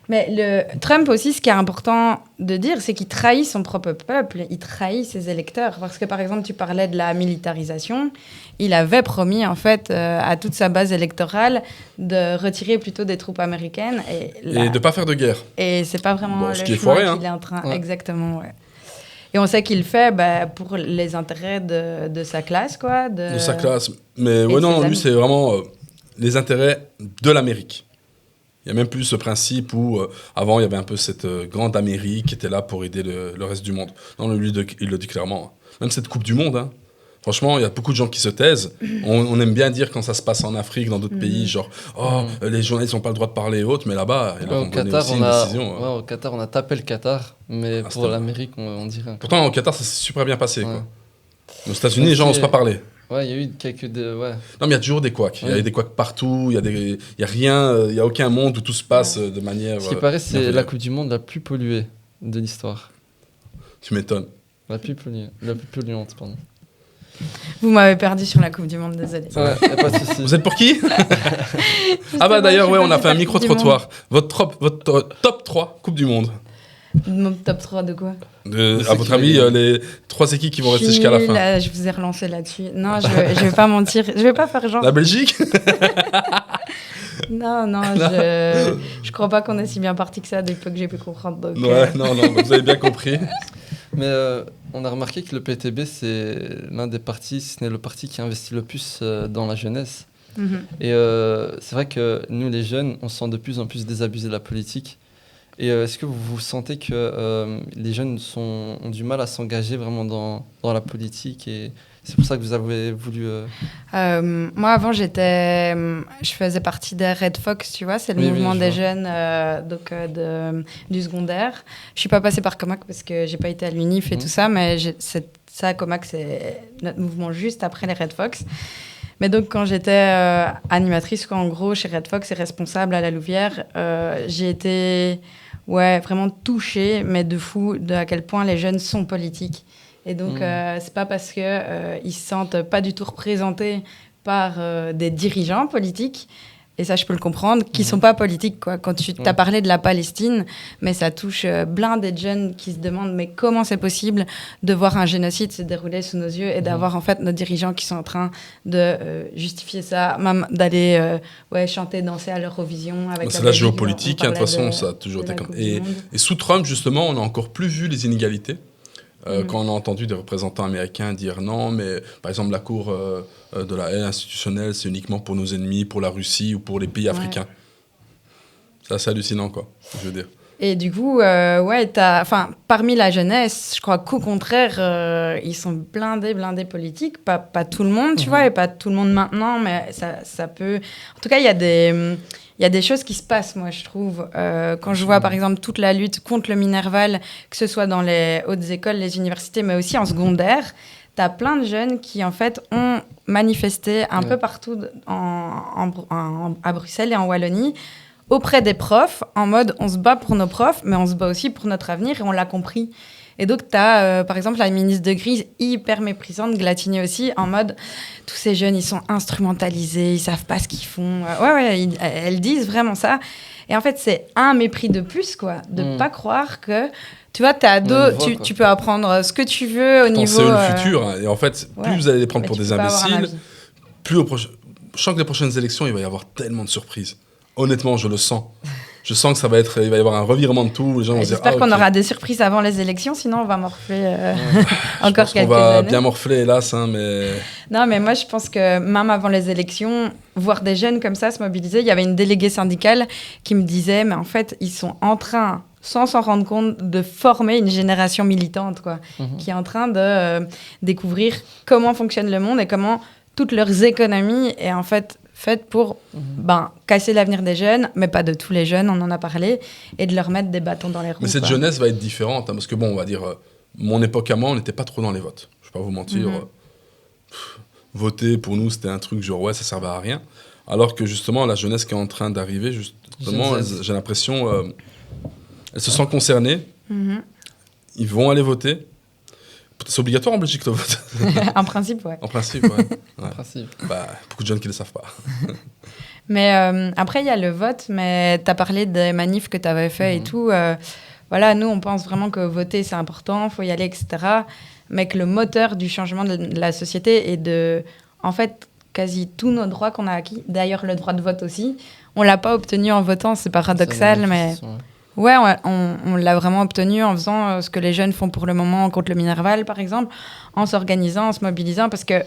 Mais Trump aussi, ce qui est important de dire, c'est qu'il trahit son propre peuple, il trahit ses électeurs. Parce que, par exemple, tu parlais de la militarisation. Il avait promis, en fait, à toute sa base électorale de retirer plutôt des troupes américaines. Et Et de ne pas faire de guerre. Et c'est pas vraiment Bon, le ce qui est chemin foiré, hein. qu'il est en train... Ouais. Exactement, ouais. Et on sait qu'il le fait pour les intérêts de sa classe, quoi. De sa classe. Mais de ouais, non, ses lui, amis. c'est vraiment les intérêts de l'Amérique. Il n'y a même plus ce principe où, avant, il y avait un peu cette grande Amérique qui était là pour aider le reste du monde. Non, lui, il le dit clairement. Même cette Coupe du Monde, hein. Franchement, il y a beaucoup de gens qui se taisent. On aime bien dire quand ça se passe en Afrique, dans d'autres pays, genre, oh, les journalistes n'ont pas le droit de parler et autres, mais là-bas, ils leur Ouais, ont donné aussi on une a, décision. ouais, au Qatar, on a tapé le Qatar, mais Ah, pour c'était- l'Amérique, on dit rien. Pourtant, au Qatar, ça s'est super bien passé. Ouais. Quoi. Aux États-Unis, les gens n'osent pas parler. Ouais, il y a eu quelques... ouais. Non, mais il y a toujours des couacs. Il y a Oui. des couacs partout. Il y a rien. Il y a aucun monde où tout se passe de manière. Ce qui paraît, c'est merveilleuse. la Coupe du Monde la plus polluée de l'histoire. Tu m'étonnes. La plus polluante, pardon. Vous m'avez perdu sur la Coupe du Monde, désolé. Ouais, y a pas de souci. Vous êtes pour qui Ah bah d'ailleurs, ouais, on a fait un micro-trottoir. Votre top 3 Coupe du Monde. Mon top 3 de quoi? À votre avis, les 3 équipes qui vont rester jusqu'à la fin. Là, je vous ai relancé là-dessus. Non, je vais pas mentir. Je vais pas faire genre. La Belgique Non, non, je crois pas qu'on est si bien parti que ça des peu que j'ai pu comprendre. Donc, Ouais, non, vous avez bien compris. Mais on a remarqué que le PTB, c'est l'un des partis, si ce n'est le parti qui investit le plus dans la jeunesse. Et c'est vrai que nous, les jeunes, on se sent de plus en plus désabusés de la politique. Et est-ce que vous sentez que les jeunes ont du mal à s'engager vraiment dans la politique et c'est pour ça que vous avez voulu... Moi, avant, je faisais partie des Red Fox, tu vois, c'est le mouvement des jeunes du secondaire. Je suis pas passée par Comac parce que j'ai pas été à l'UNIF et tout ça, mais ça, Comac, c'est notre mouvement juste après les Red Fox. Mais donc, quand j'étais animatrice, en gros, chez Red Fox et responsable à la Louvière, j'ai été vraiment touchée, mais de fou, à quel point les jeunes sont politiques. Et donc, c'est pas parce qu'ils se sentent pas du tout représentés par des dirigeants politiques, et ça, je peux le comprendre, qui sont pas politiques, quoi. Quand tu t'as parlé de la Palestine, mais ça touche blindé de jeunes qui se demandent mais comment c'est possible de voir un génocide se dérouler sous nos yeux et d'avoir en fait nos dirigeants qui sont en train de justifier ça, même d'aller chanter, danser à l'Eurovision avec c'est la géopolitique, de toute façon, ça a toujours été comme... Et sous Trump, justement, on a encore plus vu les inégalités. Quand on a entendu des représentants américains dire non, mais par exemple la Cour de la haine institutionnelle, c'est uniquement pour nos ennemis, pour la Russie ou pour les pays africains. C'est assez hallucinant, quoi, je veux dire. Et du coup, parmi la jeunesse, je crois qu'au contraire, ils sont blindés politiques. Pas tout le monde, tu vois, et pas tout le monde maintenant, mais ça peut... En tout cas, il y a des choses qui se passent, moi, je trouve. Quand je vois, par exemple, toute la lutte contre le Minerval, que ce soit dans les hautes écoles, les universités, mais aussi en secondaire, t'as plein de jeunes qui, en fait, ont manifesté un peu partout à Bruxelles et en Wallonie, auprès des profs, en mode on se bat pour nos profs, mais on se bat aussi pour notre avenir et on l'a compris. Et donc, tu as, par exemple, la ministre de Grise, hyper méprisante, Glatigny aussi, en mode tous ces jeunes, ils sont instrumentalisés, ils savent pas ce qu'ils font. Elles disent vraiment ça. Et en fait, c'est un mépris de plus, quoi, de pas croire que. Tu vois, t'es ado, tu peux apprendre ce que tu veux au niveau... Penser au futur. Et en fait, plus vous allez les prendre pour des imbéciles, plus je sens que les prochaines élections, il va y avoir tellement de surprises. Honnêtement, je le sens. Je sens que il va y avoir un revirement de tout. Les gens vont se dire, j'espère qu'on aura des surprises avant les élections, sinon on va morfler encore quelques années. On va bien morfler, hélas, mais... Non, mais moi, je pense que même avant les élections, voir des jeunes comme ça se mobiliser, il y avait une déléguée syndicale qui me disait, mais en fait, ils sont en train, sans s'en rendre compte, de former une génération militante, quoi, qui est en train de découvrir comment fonctionne le monde et comment toutes leurs économies est en fait faites pour casser l'avenir des jeunes, mais pas de tous les jeunes, on en a parlé, et de leur mettre des bâtons dans les roues. Mais cette jeunesse va être différente, parce que bon, on va dire, mon époque à moi, on n'était pas trop dans les votes. Je ne vais pas vous mentir. Voter, pour nous, c'était un truc genre, ça servait à rien. Alors que justement, la jeunesse qui est en train d'arriver, justement, j'ai l'impression, elle se sent concernée. Ils vont aller voter. C'est obligatoire en Belgique le vote. En principe, ouais. En principe, ouais. En principe. Beaucoup de jeunes qui ne le savent pas. Mais après, il y a le vote, mais tu as parlé des manifs que tu avais fait et tout. Voilà, nous, on pense vraiment que voter, c'est important, il faut y aller, etc. Mais que le moteur du changement de la société est de... En fait, quasi tous nos droits qu'on a acquis, d'ailleurs le droit de vote aussi, on ne l'a pas obtenu en votant, c'est paradoxal, mais... Ouais, on l'a vraiment obtenu en faisant ce que les jeunes font pour le moment contre le Minerval, par exemple, en s'organisant, en se mobilisant, parce que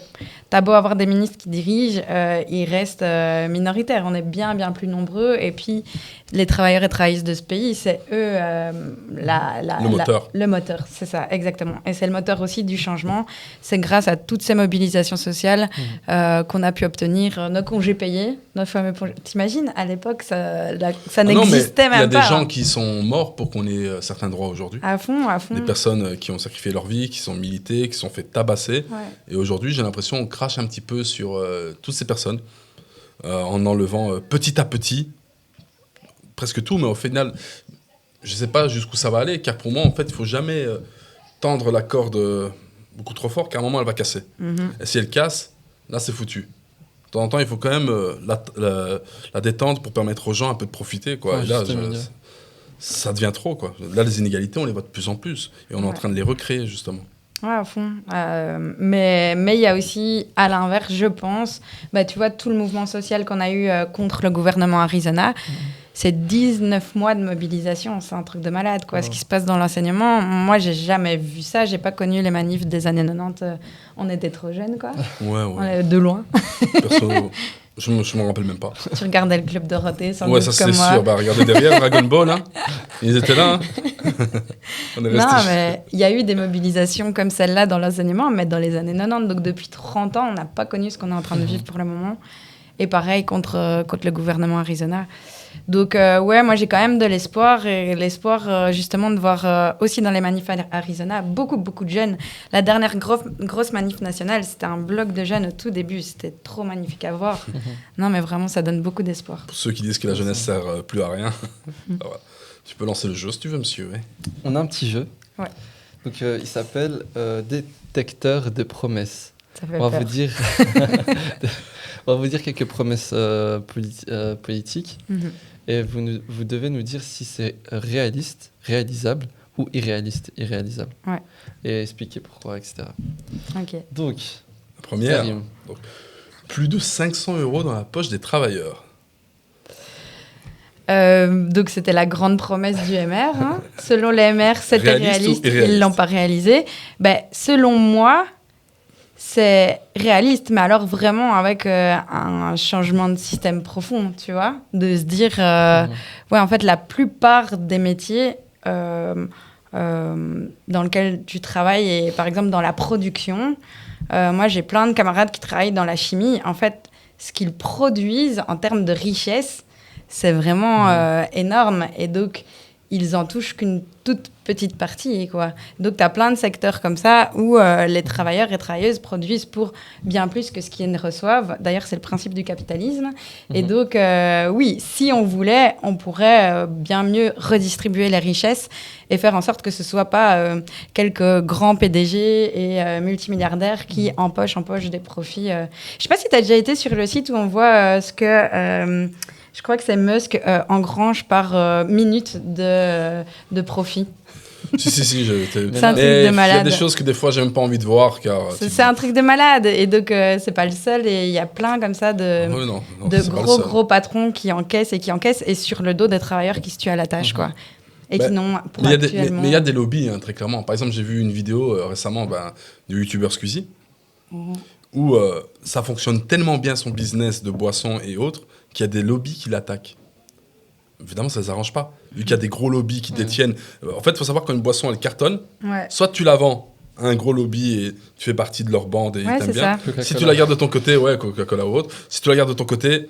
t'as beau avoir des ministres qui dirigent, ils restent minoritaires. On est bien, bien plus nombreux. Et puis, les travailleurs et travailleuses de ce pays, c'est eux le moteur. Le moteur, c'est ça, exactement. Et c'est le moteur aussi du changement. C'est grâce à toutes ces mobilisations sociales qu'on a pu obtenir nos congés payés, notre fameux... T'imagines, à l'époque, ça n'existait même pas. Il y a des gens qui sont morts pour qu'on ait certains droits aujourd'hui. À fond, à fond. Des personnes qui ont sacrifié leur vie, qui sont militées, qui sont fait tabasser. Ouais. Et aujourd'hui, j'ai l'impression qu'on crache un petit peu sur toutes ces personnes en enlevant petit à petit presque tout. Mais au final, je ne sais pas jusqu'où ça va aller, car pour moi, en fait, il ne faut jamais tendre la corde beaucoup trop fort, car à un moment, elle va casser. Et si elle casse, là, c'est foutu. De temps en temps, il faut quand même la détendre pour permettre aux gens un peu de profiter, quoi. Ouais, et là, ça devient trop, quoi. Là, les inégalités, on les voit de plus en plus. Et on est en train de les recréer, justement. Ouais, à fond. Mais il y a aussi, à l'inverse, je pense, tu vois, tout le mouvement social qu'on a eu contre le gouvernement Arizona, c'est 19 mois de mobilisation. C'est un truc de malade, quoi. Ce qui se passe dans l'enseignement, moi, j'ai jamais vu ça. J'ai pas connu les manifs des années 90. On était trop jeunes, quoi. Ouais. On est de loin. Perso, je me rappelle même pas. Tu regardais le Club Dorothée, sans Ouais, doute ça comme c'est moi. sûr. Bah, regardez derrière, Dragon Ball, hein. Ils étaient là, hein. On est restés. Non, mais il y a eu des mobilisations comme celle-là dans l'enseignement, mais dans les années 90. Donc, depuis 30 ans, on n'a pas connu ce qu'on est en train de vivre pour le moment. Et pareil contre le gouvernement Arizona. Donc, ouais, moi, j'ai quand même de l'espoir. Et l'espoir, justement, de voir aussi dans les manifs Arizona, beaucoup de jeunes. La dernière grosse manif nationale, c'était un bloc de jeunes au tout début. C'était trop magnifique à voir. Non, mais vraiment, ça donne beaucoup d'espoir. Pour ceux qui disent que la jeunesse sert plus à rien, voilà. Tu peux lancer le jeu si tu veux, monsieur. Ouais. On a un petit jeu. Ouais. Donc, il s'appelle Détecteur de promesses. Ça fait On va peur. vous dire... On va vous dire quelques promesses politiques et vous devez nous dire si c'est réaliste, réalisable ou irréalisable. Ouais. Et expliquer pourquoi, etc. Ok. Donc, La première, Karim. donc, plus de 500 € dans la poche des travailleurs. Donc, c'était la grande promesse du MR. Hein. Selon les MR, c'était Réaliste réaliste. ou irréaliste? Ils ne l'ont pas réalisé. Selon moi, c'est réaliste, mais alors vraiment avec un changement de système profond, tu vois. De se dire, ouais, en fait, la plupart des métiers dans lesquels tu travailles, et par exemple dans la production, moi, j'ai plein de camarades qui travaillent dans la chimie. En fait, ce qu'ils produisent en termes de richesse, c'est vraiment énorme. Et donc, ils en touchent qu'une toute petite partie, quoi. Donc, tu as plein de secteurs comme ça où les travailleurs et travailleuses produisent pour bien plus que ce qu'ils ne reçoivent. D'ailleurs, c'est le principe du capitalisme. Et donc, oui, si on voulait, on pourrait bien mieux redistribuer les richesses et faire en sorte que ce ne soit pas quelques grands PDG et multimilliardaires qui empochent des profits. Je ne sais pas si tu as déjà été sur le site où on voit ce que... je crois que c'est Musk engrange par minute de profit. Si. C'est un truc de Il y a malade. des choses que des fois, j'ai même pas envie de voir. Car C'est un truc de malade. Et donc, c'est pas le seul. Et il y a plein comme ça de Non, de c'est pas le seul. gros patrons qui encaissent et sur le dos des travailleurs qui se tuent à la tâche, quoi. Et qui n'ont pour Mais actuellement... il y a des lobbies, hein, très clairement. Par exemple, j'ai vu une vidéo récemment du youtubeur Squeezie, où ça fonctionne tellement bien son business de boissons et autres, qu'il y a des lobbies qui l'attaquent. Évidemment, ça ne les arrange pas. Vu qu'il y a des gros lobbies qui détiennent... en fait, il faut savoir quand une boisson, elle cartonne, Ouais. soit tu la vends à un gros lobby et tu fais partie de leur bande et ils Ouais, t'aiment c'est bien. ça. Coca-Cola. Si tu la gardes de ton côté, ouais, Coca-Cola ou autre, si tu la gardes de ton côté,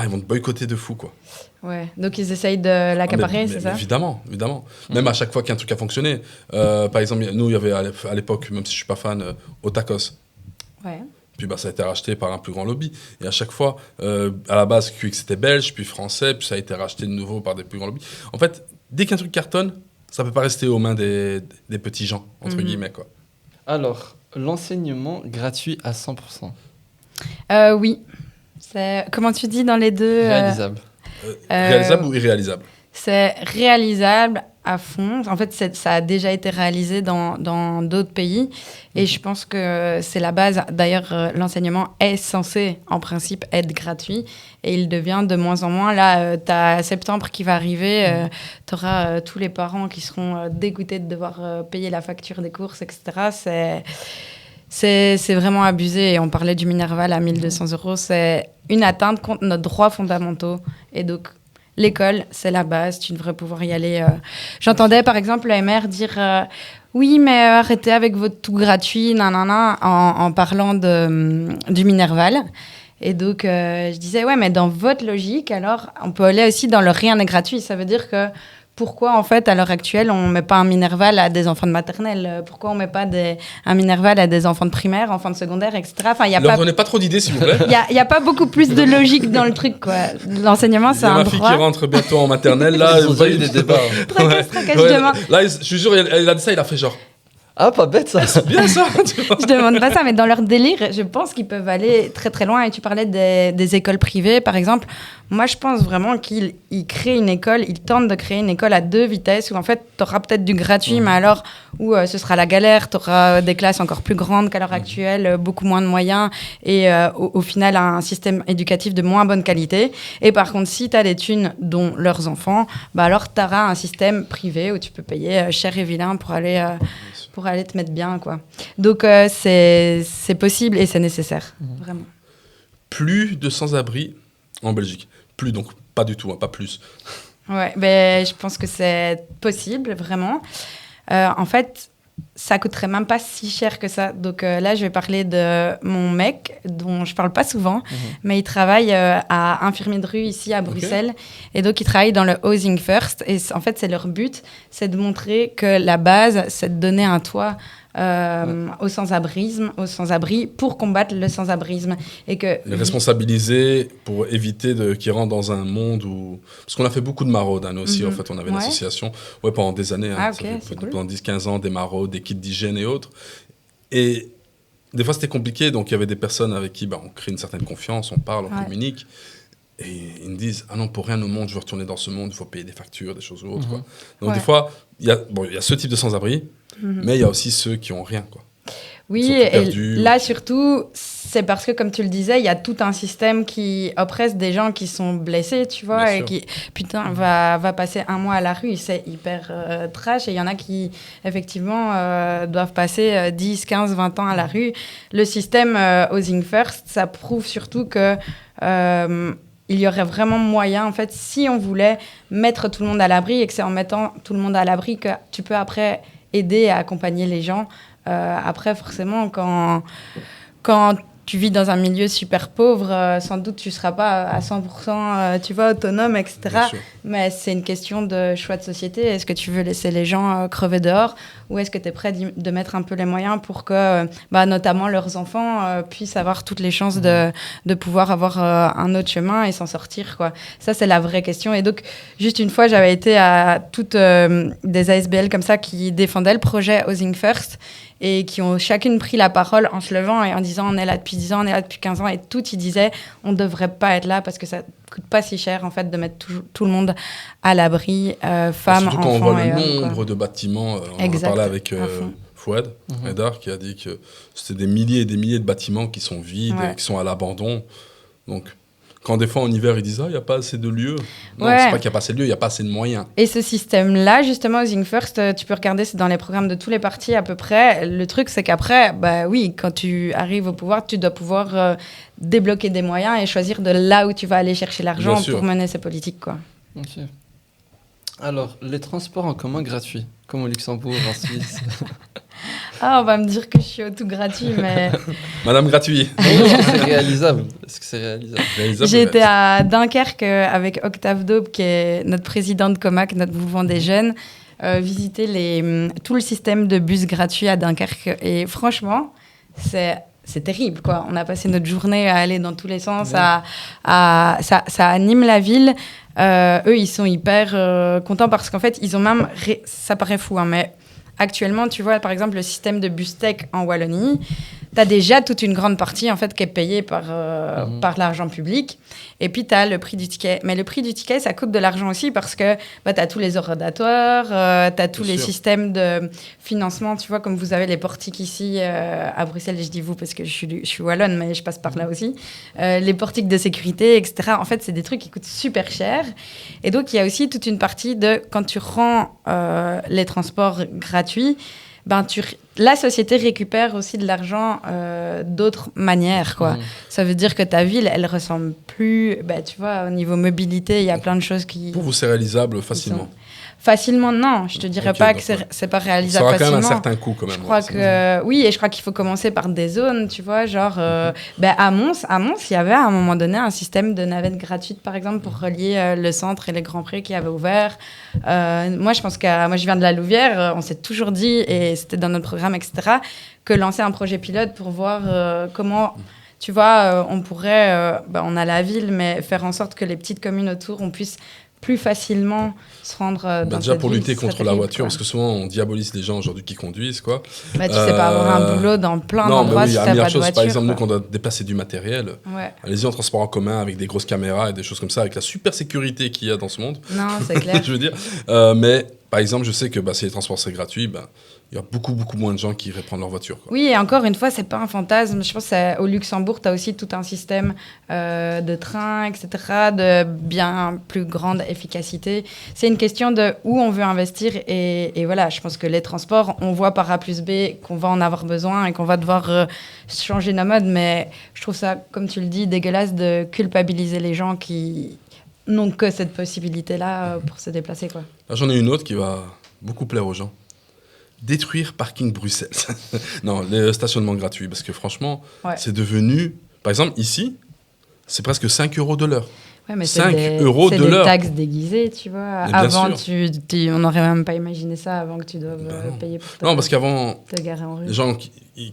ils vont te boycotter de fou, quoi. Ouais. Donc, ils essayent de l'accaparer, c'est ça? Évidemment. Même à chaque fois qu'un truc a fonctionné. Par exemple, nous, il y avait à l'époque, même si je suis pas fan, Otakos. Ouais. Puis ça a été racheté par un plus grand lobby. Et à chaque fois, à la base, QX c'était belge, puis français, puis ça a été racheté de nouveau par des plus grands lobbies. En fait, dès qu'un truc cartonne, ça peut pas rester aux mains des petits gens, entre guillemets, quoi. alors, l'enseignement gratuit à 100%. Oui. Comment tu dis dans les deux Réalisable. Réalisable ou irréalisable? C'est réalisable à fond. En fait, ça a déjà été réalisé dans d'autres pays. Et je pense que c'est la base. D'ailleurs, l'enseignement est censé, en principe, être gratuit. Et il devient de moins en moins. Là, tu as septembre qui va arriver. Tu auras tous les parents qui seront dégoûtés de devoir payer la facture des courses, etc. C'est vraiment abusé. Et on parlait du Minerval à 1 200 €. C'est une atteinte contre nos droits fondamentaux. Et donc, l'école, c'est la base, tu devrais pouvoir y aller. J'entendais par exemple la MR dire oui, mais arrêtez avec votre tout gratuit, nanana, en parlant du Minerval. Et donc, je disais, ouais, mais dans votre logique, alors, on peut aller aussi dans le rien n'est gratuit. Ça veut dire que pourquoi, en fait, à l'heure actuelle, on ne met pas un Minerval à des enfants de maternelle? Pourquoi on ne met pas un Minerval à des enfants de primaire, enfants de secondaire, etc. Enfin, y a Leur pas... donnez pas trop d'idées, s'il vous plaît. Il n'y a pas beaucoup plus de logique dans le truc, quoi. L'enseignement, Il y c'est a un ma fille droit. qui rentre bientôt en maternelle. Là, Ils ont déjà eu des débats. Tracasse Ouais. demain. Là, je suis sûr, elle a dit ça, il a fait genre. Ah, pas bête ça. C'est bien ça, tu vois. Je demande pas ça, mais dans leur délire, je pense qu'ils peuvent aller très très loin. Et tu parlais des écoles privées, par exemple. Moi, je pense vraiment qu'ils créent une école, ils tentent de créer une école à 2 vitesses où en fait, tu auras peut-être du gratuit, mais alors où ce sera la galère, tu auras des classes encore plus grandes qu'à l'heure actuelle, beaucoup moins de moyens et au final, un système éducatif de moins bonne qualité. Et par contre, si tu as des thunes dont leurs enfants, bah alors tu auras un système privé où tu peux payer cher et vilain pour aller te mettre bien, quoi. Donc, c'est possible et c'est nécessaire, vraiment. Plus de sans-abri en Belgique. Plus, donc pas du tout, hein, pas plus. Ouais, ben, je pense que c'est possible, vraiment. En fait, ça coûterait même pas si cher que ça. Donc là, je vais parler de mon mec, dont je parle pas souvent, mais il travaille à Infirmier de rue ici à Bruxelles. Et donc, il travaille dans le Housing First. Et en fait, c'est leur but, c'est de montrer que la base, c'est de donner un toit aux sans-abri pour combattre le sans-abrisme. Et que Les responsabiliser pour éviter qu'ils rentrent dans un monde où... Parce qu'on a fait beaucoup de maraudes, hein, nous aussi, en fait, on avait une association pendant des années, hein, pendant 10-15 ans, des maraudes, des kits d'hygiène et autres. Et des fois, c'était compliqué, donc il y avait des personnes avec qui on crée une certaine confiance, on parle, on communique. Et ils me disent, ah non, pour rien au monde, je veux retourner dans ce monde, il faut payer des factures, des choses ou autres. Quoi. Donc des fois, il y a ce type de sans-abri, mais il y a aussi ceux qui n'ont rien, quoi. Oui, et là surtout, c'est parce que, comme tu le disais, il y a tout un système qui oppresse des gens qui sont blessés, tu vois, et qui, putain, va passer un mois à la rue, c'est hyper trash, et il y en a qui, effectivement, doivent passer 10, 15, 20 ans à la rue. Le système Housing First, ça prouve surtout que... il y aurait vraiment moyen, en fait, si on voulait mettre tout le monde à l'abri, et que c'est en mettant tout le monde à l'abri que tu peux après aider à accompagner les gens. Après, forcément, quand tu vis dans un milieu super pauvre, sans doute tu ne seras pas à 100% tu vois, autonome, etc. Mais c'est une question de choix de société. Est-ce que tu veux laisser les gens crever dehors ou est-ce que tu es prêt de mettre un peu les moyens pour que, notamment leurs enfants, puissent avoir toutes les chances de pouvoir avoir un autre chemin et s'en sortir, quoi. Ça, c'est la vraie question. Et donc, juste une fois, j'avais été à toutes des ASBL comme ça qui défendaient le projet Housing First et qui ont chacune pris la parole en se levant et en disant on est là depuis 10 ans, on est là depuis 15 ans, et toutes ils disaient on ne devrait pas être là parce que ça ne coûte pas si cher en fait de mettre tout le monde à l'abri, femmes, enfants. Surtout quand on voit le nombre de bâtiments, on en a parlé avec Fouad Haidar qui a dit que c'était des milliers et des milliers de bâtiments qui sont vides et qui sont à l'abandon. Donc... Quand des fois en hiver ils disent il n'y a pas assez de lieux. Non, c'est pas qu'il n'y a pas assez de lieux, il n'y a pas assez de moyens. Et ce système-là, justement, Housing First, tu peux regarder, c'est dans les programmes de tous les partis à peu près. Le truc, c'est qu'après, quand tu arrives au pouvoir, tu dois pouvoir débloquer des moyens et choisir de là où tu vas aller chercher l'argent pour mener ces politiques, quoi. Ok. Alors, les transports en commun gratuits, comme au Luxembourg, en Suisse. Ah, on va me dire que je suis au tout gratuit, mais... Madame Gratuit. C'est réalisable. Est-ce que c'est réalisable? J'ai été à Dunkerque avec Octave Daube, qui est notre président de Comac, notre mouvement des jeunes, visiter tout le système de bus gratuits à Dunkerque. Et franchement, c'est terrible, quoi. On a passé notre journée à aller dans tous les sens, ça anime la ville. Eux, ils sont hyper contents parce qu'en fait, ils ont même... Ça paraît fou, hein, mais... Actuellement, tu vois, par exemple, le système de bus tech en Wallonie, tu as déjà toute une grande partie en fait, qui est payée par l'argent public. Et puis, tu as le prix du ticket. Mais le prix du ticket, ça coûte de l'argent aussi parce que tu as tous les ordinateurs, tu as tous les systèmes de financement. Tu vois, comme vous avez les portiques ici à Bruxelles, et je dis vous parce que je suis wallonne, mais je passe par là aussi. Les portiques de sécurité, etc. En fait, c'est des trucs qui coûtent super cher. Et donc, il y a aussi toute une partie de quand tu rends les transports gratuits, la société récupère aussi de l'argent d'autres manières, quoi. Ça veut dire que ta ville, elle ressemble plus... tu vois, au niveau mobilité, il y a plein de choses qui... Pour vous, c'est réalisable facilement? Facilement, non. Je te dirais pas que c'est pas réalisable facilement. Ça aura quand même un certain coût, quand même. Je crois que... Oui, et je crois qu'il faut commencer par des zones, tu vois, genre... à Mons, il y avait à un moment donné un système de navettes gratuites, par exemple, pour relier le centre et les Grands Prés qui avaient ouvert. Moi, je pense moi, je viens de la Louvière. On s'est toujours dit, et c'était dans notre programme, etc., que lancer un projet pilote pour voir comment... Tu vois, on pourrait... on a la ville, mais faire en sorte que les petites communes autour, on puisse plus facilement se rendre dans Déjà cette pour ville, lutter ce serait contre la terrible, voiture, quoi. parce que souvent on diabolise les gens aujourd'hui qui conduisent, quoi. Bah, tu sais pas avoir un boulot dans plein Non, mais d'endroits oui, si il y a t'as un milliard pas de de choses. voiture. Par exemple, nous, quoi. quand on doit déplacer du matériel, Ouais. allez-y en transport en commun avec des grosses caméras et des choses comme ça, avec la super sécurité qu'il y a dans ce monde. Non, c'est clair. Je veux dire. Mais par exemple, je sais que si les transports c'est gratuit, il y a beaucoup moins de gens qui iraient prendre leur voiture, quoi. Oui, et encore une fois, c'est pas un fantasme. Je pense qu'au Luxembourg, tu as aussi tout un système de trains, etc., de bien plus grande efficacité. C'est une question de où on veut investir. Et voilà, je pense que les transports, on voit par A plus B qu'on va en avoir besoin et qu'on va devoir changer nos modes. Mais je trouve ça, comme tu le dis, dégueulasse de culpabiliser les gens qui n'ont que cette possibilité-là pour se déplacer, quoi. Là, j'en ai une autre qui va beaucoup plaire aux gens. Détruire parking Bruxelles. Non, les stationnements gratuits, parce que franchement, Ouais. c'est devenu... Par exemple, ici, c'est presque 5 € de l'heure. Ouais, mais 5 c'est € c'est de des l'heure. taxes déguisées, tu vois. Mais bien Avant, sûr. on n'aurait même pas imaginé ça avant que tu doives non. payer pour Non, parce qu'avant, te garer en rue. les gens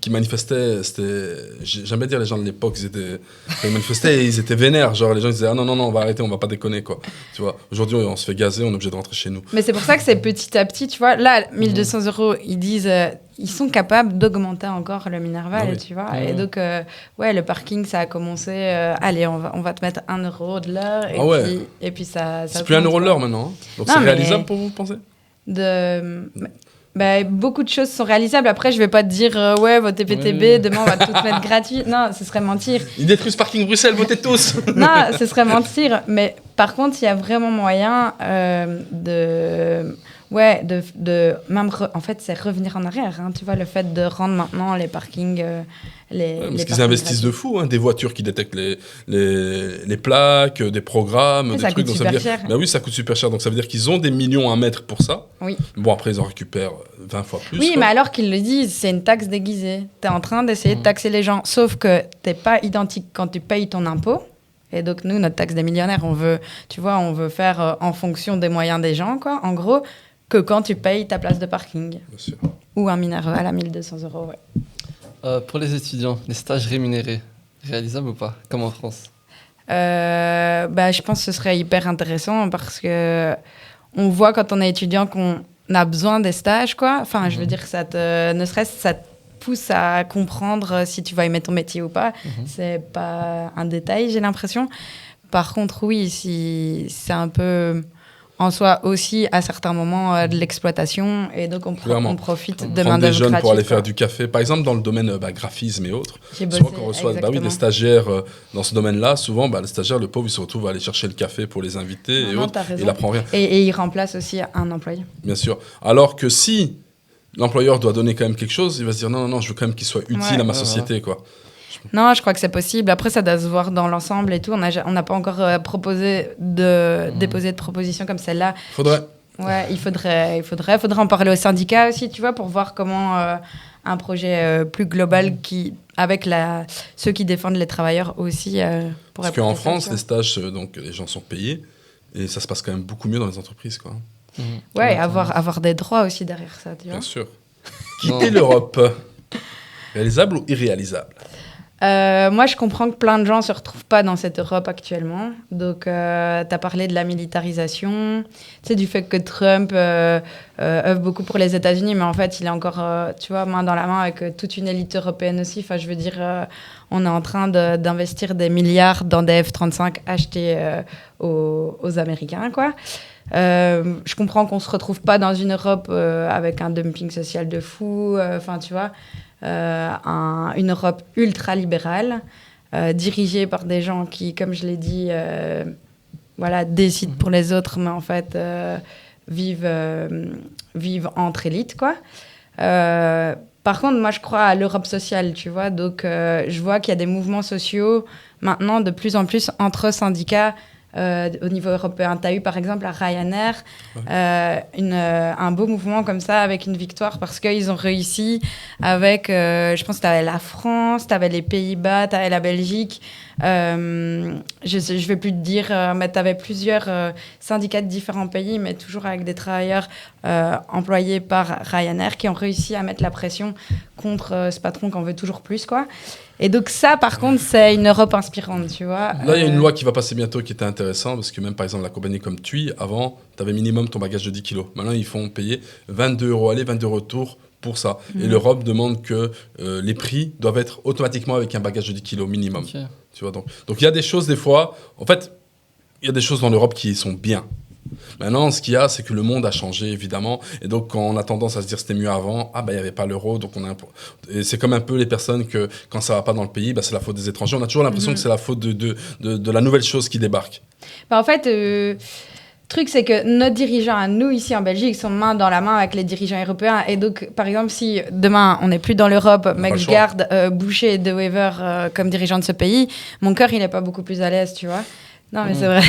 qui manifestaient, c'était... J'aime bien dire les gens de l'époque, quand ils manifestaient, ils étaient vénères. Genre, les gens ils disaient « Ah non, on va arrêter, on va pas déconner, quoi. » Tu vois, aujourd'hui, on se fait gazer, on est obligé de rentrer chez nous. Mais c'est pour ça que c'est petit à petit, tu vois. Là, 1200 €, ils disent... ils sont capables d'augmenter encore le Minerval, Ah oui. tu vois. Et donc, ouais, le parking, ça a commencé... allez, on va te mettre 1 € de l'heure. Ah ouais. Et puis ça C'est plus 1 € augmente, de quoi. l'heure maintenant. Hein. Donc Non, c'est mais- réalisable pour vous, vous pensez? Beaucoup de choses sont réalisables. Après, je vais pas te dire, ouais, votez PTB, Oui. demain, on va tout mettre gratuit. Non, ce serait mentir. Ils détruisent parking Bruxelles, votez tous. Non, ce serait mentir. Mais par contre, il y a vraiment moyen de même en fait, c'est revenir en arrière. Hein, tu vois, le fait de rendre maintenant les parkings, Parce qu'ils investissent de fou, hein, des voitures qui détectent les plaques, des programmes, Et des ça trucs. coûte Donc ça veut super dire, cher. oui, ça coûte super cher. Donc ça veut dire qu'ils ont des millions à mettre pour ça. Oui. Bon, après, ils en récupèrent 20 fois plus. Oui, quoi. mais alors qu'ils le disent, c'est une taxe déguisée. Tu es en train d'essayer de taxer les gens. Sauf que tu n'es pas identique quand tu payes ton impôt. Et donc, nous, notre taxe des millionnaires, on veut faire en fonction des moyens des gens, quoi. En gros, que quand tu payes ta place de parking. Bien sûr. Ou un Minerval à 1200 €, ouais. Pour les étudiants, les stages rémunérés, réalisables ou pas? Comme en France. Je pense que ce serait hyper intéressant parce que on voit quand on est étudiant qu'on a besoin des stages, quoi. Enfin, je veux dire, ça te pousse à comprendre si tu vas aimer ton métier ou pas. C'est pas un détail, j'ai l'impression. Par contre, oui, si c'est un peu en soi aussi à certains moments de l'exploitation et donc on profite de Prendre main des d'œuvre jeunes gratuite, pour aller quoi. faire du café. Par exemple, dans le domaine graphisme et autres. J'ai Souvent, bossé, quand on reçoit exactement. des stagiaires dans ce domaine-là, souvent, le stagiaire, le pauvre, il se retrouve à aller chercher le café pour les invités Non, et non, autres. t'as raison. Il apprend rien. Et il remplace aussi un employé. Bien sûr. Alors que si l'employeur doit donner quand même quelque chose, il va se dire non, je veux quand même qu'il soit utile Ouais. à ma Ouais, société, quoi. Non, je crois que c'est possible. Après, ça doit se voir dans l'ensemble et tout. On n'a pas encore proposé de déposer de propositions comme celle-là. Faudrait. Ouais, il faudrait en parler au syndicat aussi, tu vois, pour voir comment un projet plus global avec ceux qui défendent les travailleurs aussi pourrait Parce qu'en porter ça, France, tu les stages, donc les gens sont payés et ça se passe quand même beaucoup mieux dans les entreprises, quoi. vois. Ouais, avoir des droits aussi derrière ça, tu vois. Bien sûr. Quitter l'Europe. Réalisable ou irréalisable? Moi, je comprends que plein de gens se retrouvent pas dans cette Europe actuellement. Donc, tu as parlé de la militarisation, tu sais, du fait que Trump œuvre beaucoup pour les États-Unis, mais en fait, il est encore, tu vois, main dans la main avec toute une élite européenne aussi. Enfin, je veux dire, on est en train d'investir des milliards dans des F-35 achetés aux Américains, quoi. Je comprends qu'on se retrouve pas dans une Europe avec un dumping social de fou. Enfin, tu vois. Une Europe ultra-libérale, dirigée par des gens qui, comme je l'ai dit, décident pour les autres, mais en fait vivent entre élites, quoi. Par contre, moi, je crois à l'Europe sociale, tu vois. Donc, je vois qu'il y a des mouvements sociaux maintenant de plus en plus entre syndicats au niveau européen. Tu as eu, par exemple, à Ryanair un beau mouvement comme ça avec une victoire parce qu'ils ont réussi avec, je pense que tu avais la France, tu avais les Pays-Bas, tu avais la Belgique. Je ne vais plus te dire, mais tu avais plusieurs syndicats de différents pays, mais toujours avec des travailleurs employés par Ryanair qui ont réussi à mettre la pression contre ce patron qui en veut toujours plus, quoi. Et donc ça, par contre, c'est une Europe inspirante, tu vois. Là, il y a une loi qui va passer bientôt qui était intéressante, parce que même, par exemple, la compagnie comme TUI, avant, tu avais minimum ton bagage de 10 kilos. Maintenant, ils font payer 22 € aller, 22 € retour pour ça. Et l'Europe demande que les prix doivent être automatiquement avec un bagage de 10 kilos minimum. Ok. Tu vois, donc il y a des choses, des fois... En fait, il y a des choses dans l'Europe qui sont bien. Maintenant, ce qu'il y a, c'est que le monde a changé, évidemment. Et donc, quand on a tendance à se dire c'était mieux avant, il n'y avait pas l'euro. Donc et c'est comme un peu les personnes que, quand ça ne va pas dans le pays, c'est la faute des étrangers. On a toujours l'impression que c'est la faute de la nouvelle chose qui débarque. En fait, le truc, c'est que nos dirigeants, à nous, ici en Belgique, sont main dans la main avec les dirigeants européens. Et donc, par exemple, si demain, on n'est plus dans l'Europe, mais que je garde Boucher et De Wever comme dirigeants de ce pays, mon cœur, il n'est pas beaucoup plus à l'aise, tu vois. Non, mais c'est vrai.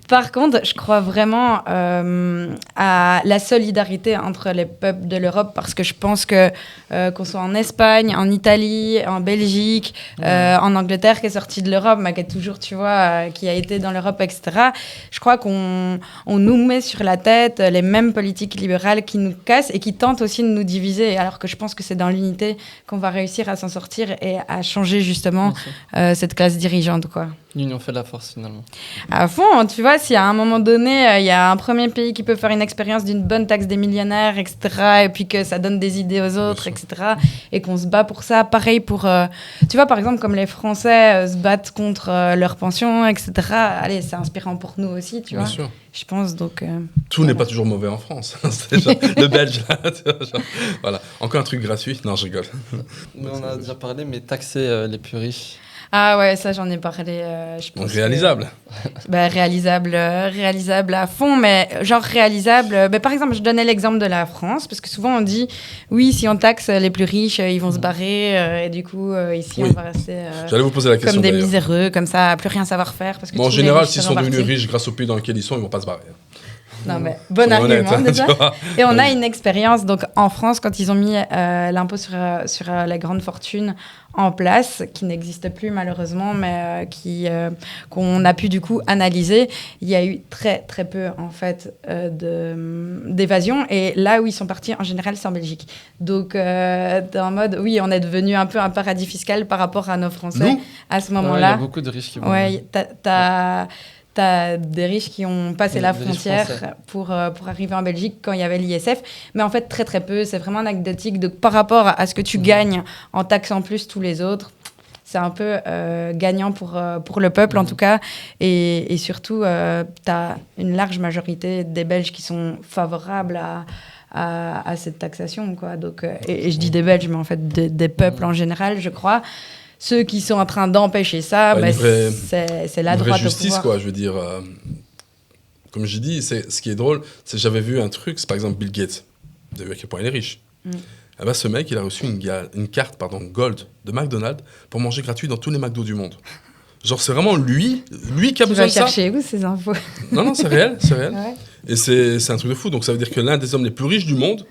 Par contre, je crois vraiment à la solidarité entre les peuples de l'Europe parce que je pense que qu'on soit en Espagne, en Italie, en Belgique, en Angleterre qui est sortie de l'Europe, mais qui est toujours, tu vois, qui a été dans l'Europe, etc. Je crois qu'on nous met sur la tête les mêmes politiques libérales qui nous cassent et qui tentent aussi de nous diviser, alors que je pense que c'est dans l'unité qu'on va réussir à s'en sortir et à changer justement cette classe dirigeante, quoi. L'union fait la force, finalement. À fond, tu vois, si à un moment donné, il y a un premier pays qui peut faire une expérience d'une bonne taxe des millionnaires, etc., et puis que ça donne des idées aux autres, etc., et qu'on se bat pour ça, pareil pour... tu vois, par exemple, comme les Français se battent contre leurs pensions, etc., allez, c'est inspirant pour nous aussi, tu vois. Bien sûr. Je pense, donc... Tout n'est pas toujours mauvais en France. C'est genre, le Belge, là, tu vois, genre, voilà. Encore un truc gratuit? Non, je rigole. Mais on a déjà parlé, mais taxer les plus riches... Ah ouais, ça j'en ai parlé. Je pense Donc réalisable. Réalisable à fond, mais genre réalisable. Par exemple, je donnais l'exemple de la France, parce que souvent on dit, oui, si on taxe les plus riches, ils vont se barrer, et du coup, ici on va rester J'allais vous poser la question, comme des d'ailleurs. miséreux, comme ça, à plus rien savoir faire. Parce que En tous les général, riches s'ils seront sont devenus partis. riches grâce au pays dans lequel ils sont, ils vont pas se barrer. Non, mais bon Soyons argument honnêtes, déjà. tu vois. Et on a une expérience, donc en France, quand ils ont mis l'impôt sur les grandes fortunes en place, qui n'existe plus malheureusement, mais qu'on a pu du coup analyser, il y a eu très très peu en fait d'évasion. Et là où ils sont partis, en général, c'est en Belgique. Donc, t'es en mode, oui, on est devenu un peu un paradis fiscal par rapport à nos Français Nous à ce Il y moment-là. a beaucoup de riches qui vont... Ouais, t'as des riches qui ont passé la Des riches frontière français. pour arriver en Belgique quand il y avait l'ISF. Mais en fait, très très peu. C'est vraiment anecdotique. Donc, par rapport à ce que tu gagnes en taxant plus tous les autres, c'est un peu gagnant pour le peuple, en tout cas. Et surtout, t'as une large majorité des Belges qui sont favorables à cette taxation, quoi. Donc, et je dis des Belges, mais en fait des peuples en général, je crois. Ceux qui sont en train d'empêcher ça, c'est la Une vraie droite au justice, pouvoir. quoi. Je veux dire, comme j'ai dit, ce qui est drôle, c'est que j'avais vu un truc, c'est par exemple Bill Gates. Vous avez vu à quel point il est riche. Eh ben, ce mec, il a reçu une carte Gold de McDonald's pour manger gratuit dans tous les McDo du monde. Genre, c'est vraiment lui qui a Tu besoin vas de ça. chercher où ces infos? Non, c'est réel, c'est réel. Ouais. Et c'est un truc de fou. Donc ça veut dire que l'un des hommes les plus riches du monde,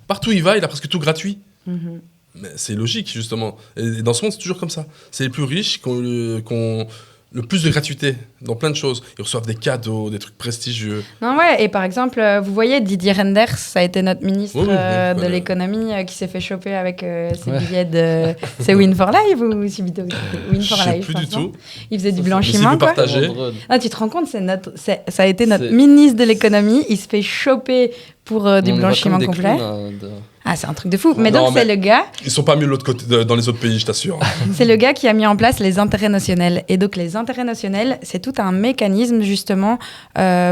partout où il va, il a presque tout gratuit. Mhm. Mais c'est logique, justement. Et dans ce monde, c'est toujours comme ça. C'est les plus riches qui ont le plus de gratuité dans plein de choses. Ils reçoivent des cadeaux, des trucs prestigieux. Non, ouais, et par exemple, vous voyez, Didier Reynders, ça a été notre ministre Oui, de voilà. l'économie qui s'est fait choper avec ses billets de... C'est Win for Life ou Subito Win Je for sais Life, plus du maintenant. tout. Il faisait du Mais blanchiment, s'il peut quoi. partager. Ah, tu te rends compte, ça a été notre C'est- ministre de l'économie, il se fait choper pour du blanchiment complet. Ah, c'est un truc de fou. Mais Non, donc, c'est mais- le gars... Ils sont pas mieux de l'autre côté, dans les autres pays, je t'assure. C'est le gars qui a mis en place les intérêts notionnels. Et donc, les intérêts notionnels, c'est tout un mécanisme, justement,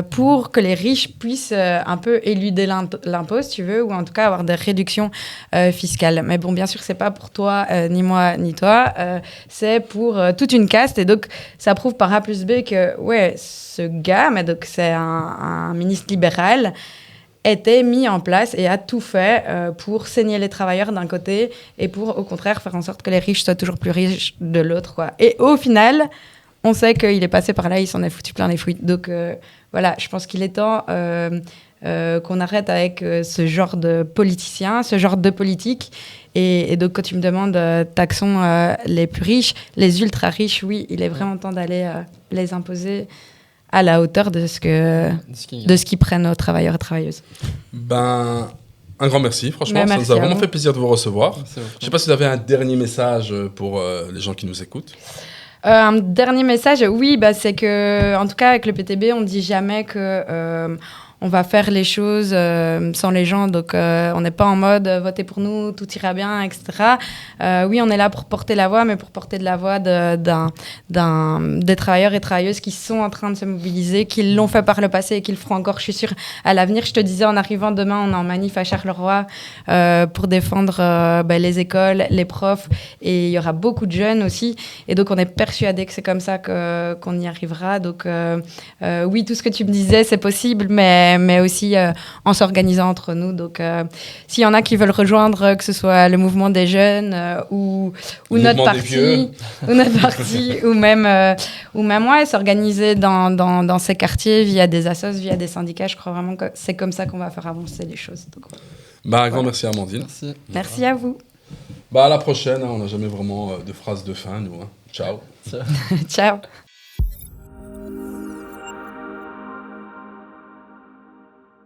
pour que les riches puissent un peu éluder l'impôt, si tu veux, ou en tout cas avoir des réductions fiscales. Mais bon, bien sûr, c'est pas pour toi, ni moi, ni toi. C'est pour toute une caste. Et donc, ça prouve par A plus B que, ouais, ce gars, mais donc c'est un ministre libéral, était mis en place et a tout fait pour saigner les travailleurs d'un côté et pour, au contraire, faire en sorte que les riches soient toujours plus riches de l'autre, quoi. Et au final, on sait qu'il est passé par là, il s'en est foutu plein les fruits. Donc, voilà, je pense qu'il est temps qu'on arrête avec ce genre de politiciens, ce genre de politique. Et donc, quand tu me demandes, taxons les plus riches, les ultra riches, oui, il est vraiment temps d'aller les imposer à la hauteur de ce qu'ils prennent aux travailleurs et travailleuses. Ben, Un grand merci, franchement. Bah, Ça merci nous a à vraiment vous. fait plaisir de vous recevoir. Merci beaucoup. Je sais pas si vous avez un dernier message pour les gens qui nous écoutent. Un dernier message, oui, bah, c'est que, en tout cas, avec le PTB, on dit jamais que on va faire les choses sans les gens. Donc, on n'est pas en mode votez pour nous, tout ira bien, etc. Oui, on est là pour porter la voix, mais pour porter de la voix des travailleurs et travailleuses qui sont en train de se mobiliser, qui l'ont fait par le passé et qui le feront encore, je suis sûre, à l'avenir. Je te disais, en arrivant demain, on est en manif à Charleroi pour défendre les écoles, les profs, et il y aura beaucoup de jeunes aussi. Et donc, on est persuadé que c'est comme ça qu'on y arrivera. Donc, oui, tout ce que tu me disais, c'est possible, mais aussi en s'organisant entre nous. Donc, s'il y en a qui veulent rejoindre, que ce soit le mouvement des jeunes ou Le notre mouvement des vieux. parti, ou notre parti, ou même ouais, s'organiser dans ces quartiers via des assos, via des syndicats, je crois vraiment que c'est comme ça qu'on va faire avancer les choses. Donc, ouais. Bah, un grand merci Amandine. Merci. Merci à vous. Bah, à la prochaine. Hein, on n'a jamais vraiment de phrase de fin, nous. Hein. Ciao. Ciao. Ciao.